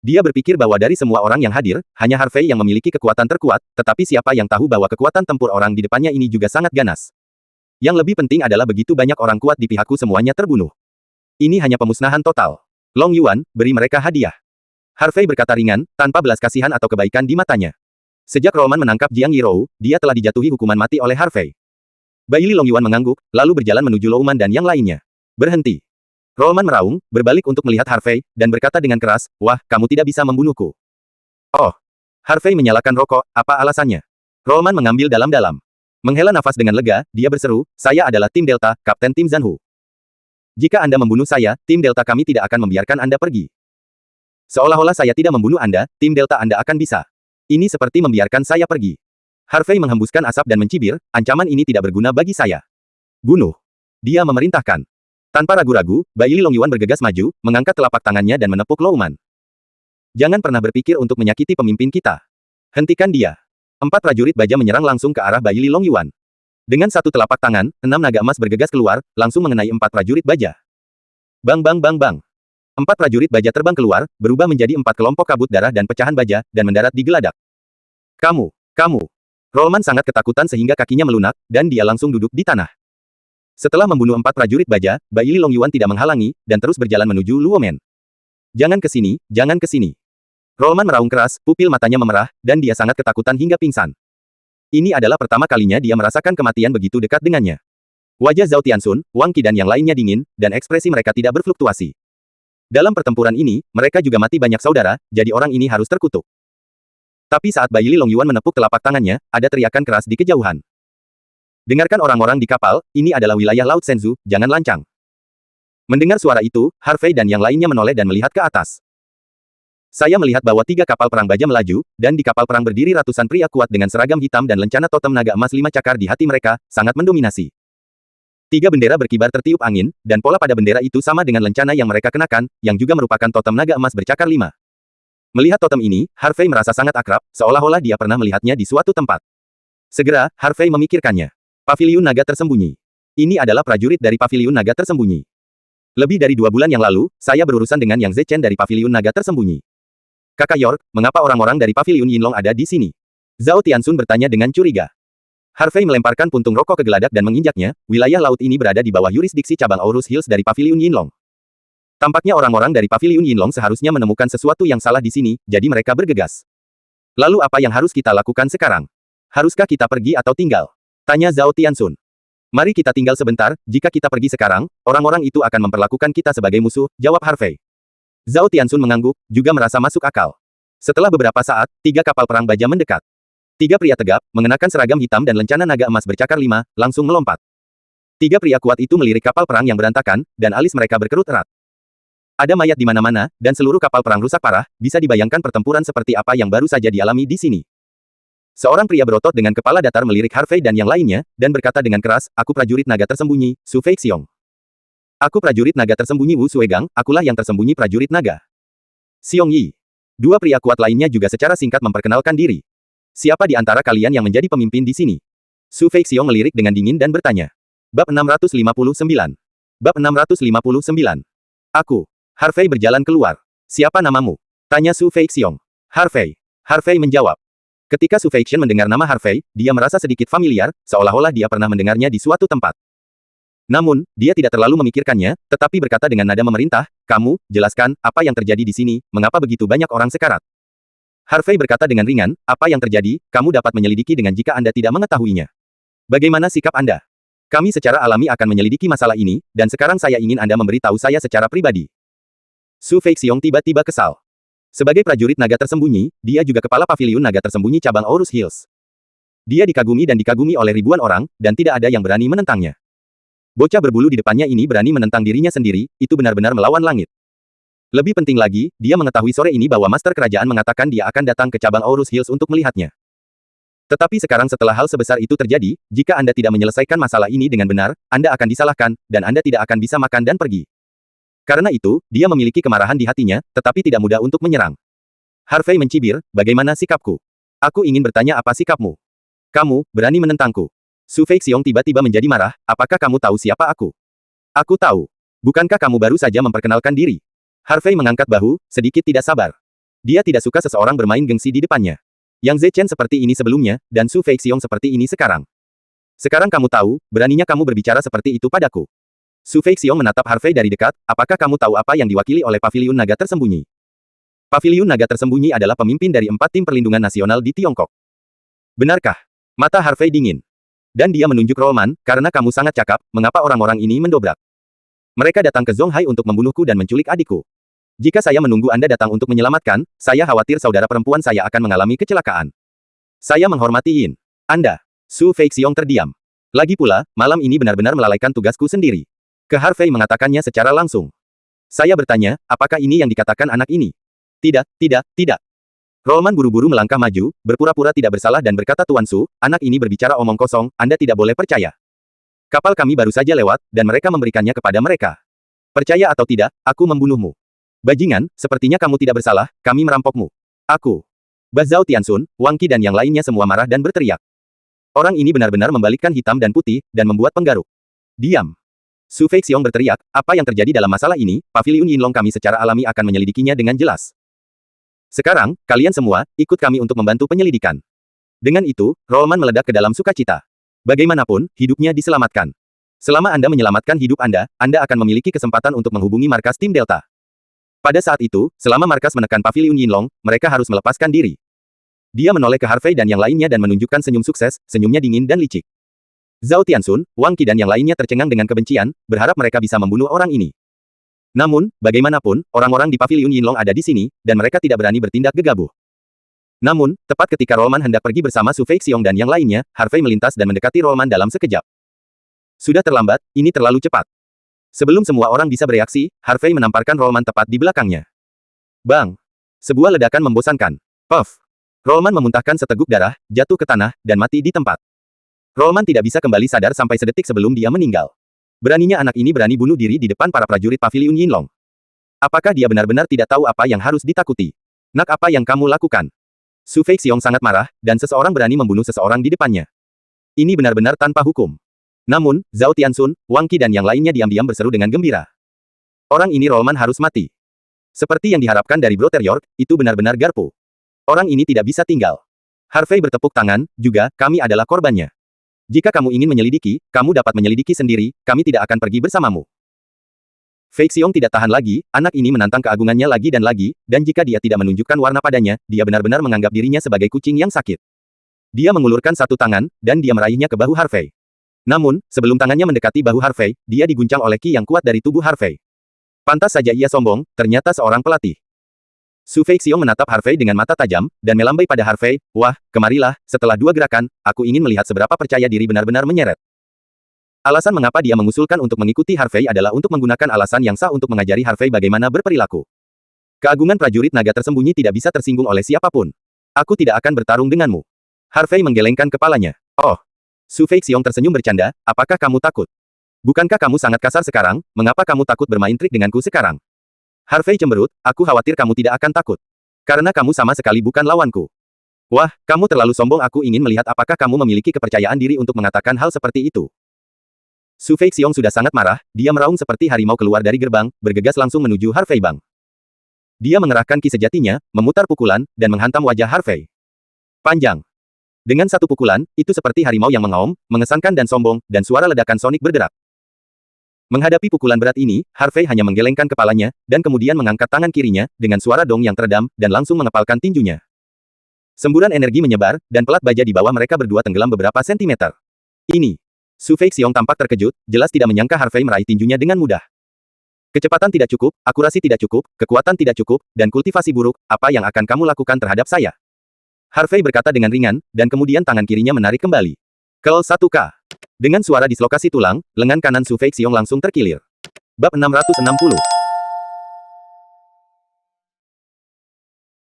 Speaker 1: Dia berpikir bahwa dari semua orang yang hadir, hanya Harvey yang memiliki kekuatan terkuat, tetapi siapa yang tahu bahwa kekuatan tempur orang di depannya ini juga sangat ganas. Yang lebih penting adalah begitu banyak orang kuat di pihakku semuanya terbunuh. Ini hanya pemusnahan total. Long Yuan, beri mereka hadiah. Harvey berkata ringan, tanpa belas kasihan atau kebaikan di matanya. Sejak Roman menangkap Jiang Yirou, dia telah dijatuhi hukuman mati oleh Harvey. Bai Li Longyuan mengangguk, lalu berjalan menuju Louman dan yang lainnya. Berhenti. Rollman meraung, berbalik untuk melihat Harvey, dan berkata dengan keras, "Wah, kamu tidak bisa membunuhku." Oh. Harvey menyalakan rokok, apa alasannya? Rollman mengambil dalam-dalam. Menghela nafas dengan lega, dia berseru, "Saya adalah tim Delta, Kapten Tim Zanhu. Jika Anda membunuh saya, tim Delta kami tidak akan membiarkan Anda pergi. Seolah-olah saya tidak membunuh Anda, tim Delta Anda akan bisa. Ini seperti membiarkan saya pergi." Harvey menghembuskan asap dan mencibir, "Ancaman ini tidak berguna bagi saya. Bunuh." Dia memerintahkan. Tanpa ragu-ragu, Bai Li Longyuan bergegas maju, mengangkat telapak tangannya dan menepuk Louman. "Jangan pernah berpikir untuk menyakiti pemimpin kita. Hentikan dia." 4 prajurit baja menyerang langsung ke arah Bai Li Longyuan. Dengan satu telapak tangan, 6 naga emas bergegas keluar, langsung mengenai 4 prajurit baja. Bang bang bang bang. 4 prajurit baja terbang keluar, berubah menjadi 4 kelompok kabut darah dan pecahan baja, dan mendarat di geladak. Kamu. Rollman sangat ketakutan sehingga kakinya melunak, dan dia langsung duduk di tanah. Setelah membunuh 4 prajurit baja, Bai Li Longyuan tidak menghalangi, dan terus berjalan menuju Luo Men. Jangan ke sini, jangan ke sini. Rollman meraung keras, pupil matanya memerah, dan dia sangat ketakutan hingga pingsan. Ini adalah pertama kalinya dia merasakan kematian begitu dekat dengannya. Wajah Zhao Tianxun, Wang Qi dan yang lainnya dingin, dan ekspresi mereka tidak berfluktuasi. Dalam pertempuran ini, mereka juga mati banyak saudara, jadi orang ini harus terkutuk. Tapi saat Bai Li Longyuan menepuk telapak tangannya, ada teriakan keras di kejauhan. "Dengarkan orang-orang di kapal, ini adalah wilayah Laut Shenzhou, jangan lancang." Mendengar suara itu, Harvey dan yang lainnya menoleh dan melihat ke atas. Saya melihat bahwa 3 kapal perang baja melaju, dan di kapal perang berdiri ratusan pria kuat dengan seragam hitam dan lencana totem naga emas 5 cakar di hati mereka, sangat mendominasi. 3 bendera berkibar tertiup angin, dan pola pada bendera itu sama dengan lencana yang mereka kenakan, yang juga merupakan totem naga emas bercakar 5. Melihat totem ini, Harvey merasa sangat akrab, seolah-olah dia pernah melihatnya di suatu tempat. Segera, Harvey memikirkannya. Paviliun Naga Tersembunyi. Ini adalah prajurit dari Paviliun Naga Tersembunyi. Lebih dari 2 bulan yang lalu, saya berurusan dengan Yang Zechen dari Paviliun Naga Tersembunyi. "Kakak York, mengapa orang-orang dari Paviliun Yinlong ada di sini?" Zhao Tianxun bertanya dengan curiga. Harvey melemparkan puntung rokok ke geladak dan menginjaknya, wilayah laut ini berada di bawah yurisdiksi cabang Aurus Hills dari Paviliun Yinlong. Tampaknya orang-orang dari Paviliun Yinlong seharusnya menemukan sesuatu yang salah di sini, jadi mereka bergegas. "Lalu apa yang harus kita lakukan sekarang? Haruskah kita pergi atau tinggal?" tanya Zhao Tianxun. "Mari kita tinggal sebentar, jika kita pergi sekarang, orang-orang itu akan memperlakukan kita sebagai musuh," jawab Harvey. Zhao Tianxun mengangguk, juga merasa masuk akal. Setelah beberapa saat, 3 kapal perang baja mendekat. 3 pria tegap, mengenakan seragam hitam dan lencana naga emas bercakar 5, langsung melompat. 3 pria kuat itu melirik kapal perang yang berantakan, dan alis mereka berkerut erat. Ada mayat di mana-mana, dan seluruh kapal perang rusak parah, bisa dibayangkan pertempuran seperti apa yang baru saja dialami di sini. Seorang pria berotot dengan kepala datar melirik Harvey dan yang lainnya, dan berkata dengan keras, "Aku prajurit naga tersembunyi, Su Feixiong. Aku prajurit naga tersembunyi Wu Suegang, akulah yang tersembunyi prajurit naga." Xiong Yi. 2 pria kuat lainnya juga secara singkat memperkenalkan diri. Siapa di antara kalian yang menjadi pemimpin di sini? Su Feixiong melirik dengan dingin dan bertanya. Bab 659. Bab 659. Aku. Harvey berjalan keluar. Siapa namamu? Tanya Su Feixiong. Harvey. Harvey menjawab. Ketika Su Feixiong mendengar nama Harvey, dia merasa sedikit familiar, seolah-olah dia pernah mendengarnya di suatu tempat. Namun, dia tidak terlalu memikirkannya, tetapi berkata dengan nada memerintah, kamu, jelaskan, apa yang terjadi di sini, mengapa begitu banyak orang sekarat? Harvey berkata dengan ringan, apa yang terjadi, kamu dapat menyelidiki dengan jika Anda tidak mengetahuinya. Bagaimana sikap Anda? Kami secara alami akan menyelidiki masalah ini, dan sekarang saya ingin Anda memberitahu saya secara pribadi. Su Feixiong tiba-tiba kesal. Sebagai prajurit naga tersembunyi, dia juga kepala paviliun naga tersembunyi cabang Aurus Hills. Dia dikagumi dan dikagumi oleh ribuan orang, dan tidak ada yang berani menentangnya. Bocah berbulu di depannya ini berani menentang dirinya sendiri, itu benar-benar melawan langit. Lebih penting lagi, dia mengetahui sore ini bahwa Master Kerajaan mengatakan dia akan datang ke cabang Aurus Hills untuk melihatnya. Tetapi sekarang setelah hal sebesar itu terjadi, jika Anda tidak menyelesaikan masalah ini dengan benar, Anda akan disalahkan, dan Anda tidak akan bisa makan dan pergi. Karena itu, dia memiliki kemarahan di hatinya, tetapi tidak mudah untuk menyerang. Harvey mencibir, bagaimana sikapku? Aku ingin bertanya apa sikapmu? Kamu, berani menentangku. Su Feixiong tiba-tiba menjadi marah, apakah kamu tahu siapa aku? Aku tahu. Bukankah kamu baru saja memperkenalkan diri? Harvey mengangkat bahu, sedikit tidak sabar. Dia tidak suka seseorang bermain gengsi di depannya. Yang Zechen seperti ini sebelumnya, dan Su Feixiong seperti ini sekarang. Sekarang kamu tahu, beraninya kamu berbicara seperti itu padaku. Su Feixiong menatap Harvey dari dekat, apakah kamu tahu apa yang diwakili oleh Paviliun Naga Tersembunyi? Paviliun Naga Tersembunyi adalah pemimpin dari 4 tim perlindungan nasional di Tiongkok. Benarkah? Mata Harvey dingin. Dan dia menunjuk Rollman, karena kamu sangat cakap, mengapa orang-orang ini mendobrak? Mereka datang ke Zonghai untuk membunuhku dan menculik adikku. Jika saya menunggu Anda datang untuk menyelamatkan, saya khawatir saudara perempuan saya akan mengalami kecelakaan. Saya menghormatiin Anda. Su Feixiong terdiam. Lagi pula, malam ini benar-benar melalaikan tugasku sendiri. Ke Harvey mengatakannya secara langsung. Saya bertanya, apakah ini yang dikatakan anak ini? Tidak, tidak, tidak. Rollman buru-buru melangkah maju, berpura-pura tidak bersalah dan berkata Tuan Su, anak ini berbicara omong kosong, Anda tidak boleh percaya. Kapal kami baru saja lewat, dan mereka memberikannya kepada mereka. Percaya atau tidak, aku membunuhmu. Bajingan, sepertinya kamu tidak bersalah, kami merampokmu. Aku. Bazhao Tianxun, Wang Qi dan yang lainnya semua marah dan berteriak. Orang ini benar-benar membalikkan hitam dan putih, dan membuat penggaruk. Diam. Su Feixiong berteriak, apa yang terjadi dalam masalah ini, Paviliun Yinlong kami secara alami akan menyelidikinya dengan jelas. Sekarang, kalian semua, ikut kami untuk membantu penyelidikan. Dengan itu, Rollman meledak ke dalam sukacita. Bagaimanapun, hidupnya diselamatkan. Selama Anda menyelamatkan hidup Anda akan memiliki kesempatan untuk menghubungi markas tim Delta. Pada saat itu, selama markas menekan Paviliun Yinlong, mereka harus melepaskan diri. Dia menoleh ke Harvey dan yang lainnya dan menunjukkan senyum sukses, senyumnya dingin dan licik. Zhao Tianxun, Wang Qi dan yang lainnya tercengang dengan kebencian, berharap mereka bisa membunuh orang ini. Namun, bagaimanapun, orang-orang di Paviliun Yinlong ada di sini, dan mereka tidak berani bertindak gegabah. Namun, tepat ketika Rollman hendak pergi bersama Su Feixiong dan yang lainnya, Harvey melintas dan mendekati Rollman dalam sekejap. Sudah terlambat, ini terlalu cepat. Sebelum semua orang bisa bereaksi, Harvey menamparkan Rollman tepat di belakangnya. Bang! Sebuah ledakan membosankan. Puff! Rollman memuntahkan seteguk darah, jatuh ke tanah, dan mati di tempat. Rollman tidak bisa kembali sadar sampai sedetik sebelum dia meninggal. Beraninya anak ini berani bunuh diri di depan para prajurit Paviliun Yinlong. Apakah dia benar-benar tidak tahu apa yang harus ditakuti? Nak, apa yang kamu lakukan? Su Feixiong sangat marah, dan seseorang berani membunuh seseorang di depannya. Ini benar-benar tanpa hukum. Namun, Zhao Tianxun, Wang Qi dan yang lainnya diam-diam berseru dengan gembira. Orang ini Rollman harus mati. Seperti yang diharapkan dari Brother York, itu benar-benar garpu. Orang ini tidak bisa tinggal. Harvey bertepuk tangan, juga, kami adalah korbannya. Jika kamu ingin menyelidiki, kamu dapat menyelidiki sendiri, kami tidak akan pergi bersamamu. Feixiong tidak tahan lagi, anak ini menantang keagungannya lagi, dan jika dia tidak menunjukkan warna padanya, dia benar-benar menganggap dirinya sebagai kucing yang sakit. Dia mengulurkan satu tangan, dan dia meraihnya ke bahu Harvey. Namun, sebelum tangannya mendekati bahu Harvey, dia diguncang oleh ki yang kuat dari tubuh Harvey. Pantas saja ia sombong, ternyata seorang pelatih. Su Feixiong menatap Harvey dengan mata tajam, dan melambai pada Harvey, wah, kemarilah, setelah 2 gerakan, aku ingin melihat seberapa percaya diri benar-benar menyeret. Alasan mengapa dia mengusulkan untuk mengikuti Harvey adalah untuk menggunakan alasan yang sah untuk mengajari Harvey bagaimana berperilaku. Keagungan prajurit naga tersembunyi tidak bisa tersinggung oleh siapapun. Aku tidak akan bertarung denganmu. Harvey menggelengkan kepalanya. Oh. Su Feixiong tersenyum bercanda, apakah kamu takut? Bukankah kamu sangat kasar sekarang, mengapa kamu takut bermain trik denganku sekarang? Harvey cemberut, aku khawatir kamu tidak akan takut. Karena kamu sama sekali bukan lawanku. Wah, kamu terlalu sombong. Aku ingin melihat apakah kamu memiliki kepercayaan diri untuk mengatakan hal seperti itu. Su Feixiong sudah sangat marah, dia meraung seperti harimau keluar dari gerbang, bergegas langsung menuju Harvey Bang. Dia mengerahkan ki sejatinya, memutar pukulan, dan menghantam wajah Harvey. Panjang. Dengan satu pukulan, itu seperti harimau yang mengaum, mengesankan dan sombong, dan suara ledakan sonik berderak. Menghadapi pukulan berat ini, Harvey hanya menggelengkan kepalanya, dan kemudian mengangkat tangan kirinya, dengan suara dong yang teredam, dan langsung mengepalkan tinjunya. Semburan energi menyebar, dan pelat baja di bawah mereka berdua tenggelam beberapa sentimeter. Ini. Su Feixiong tampak terkejut, jelas tidak menyangka Harvey meraih tinjunya dengan mudah. Kecepatan tidak cukup, akurasi tidak cukup, kekuatan tidak cukup, dan kultivasi buruk, apa yang akan kamu lakukan terhadap saya? Harvey berkata dengan ringan, dan kemudian tangan kirinya menarik kembali. Kel 1K. Dengan suara dislokasi tulang, lengan kanan Su Feixiong langsung terkilir. Bab 660.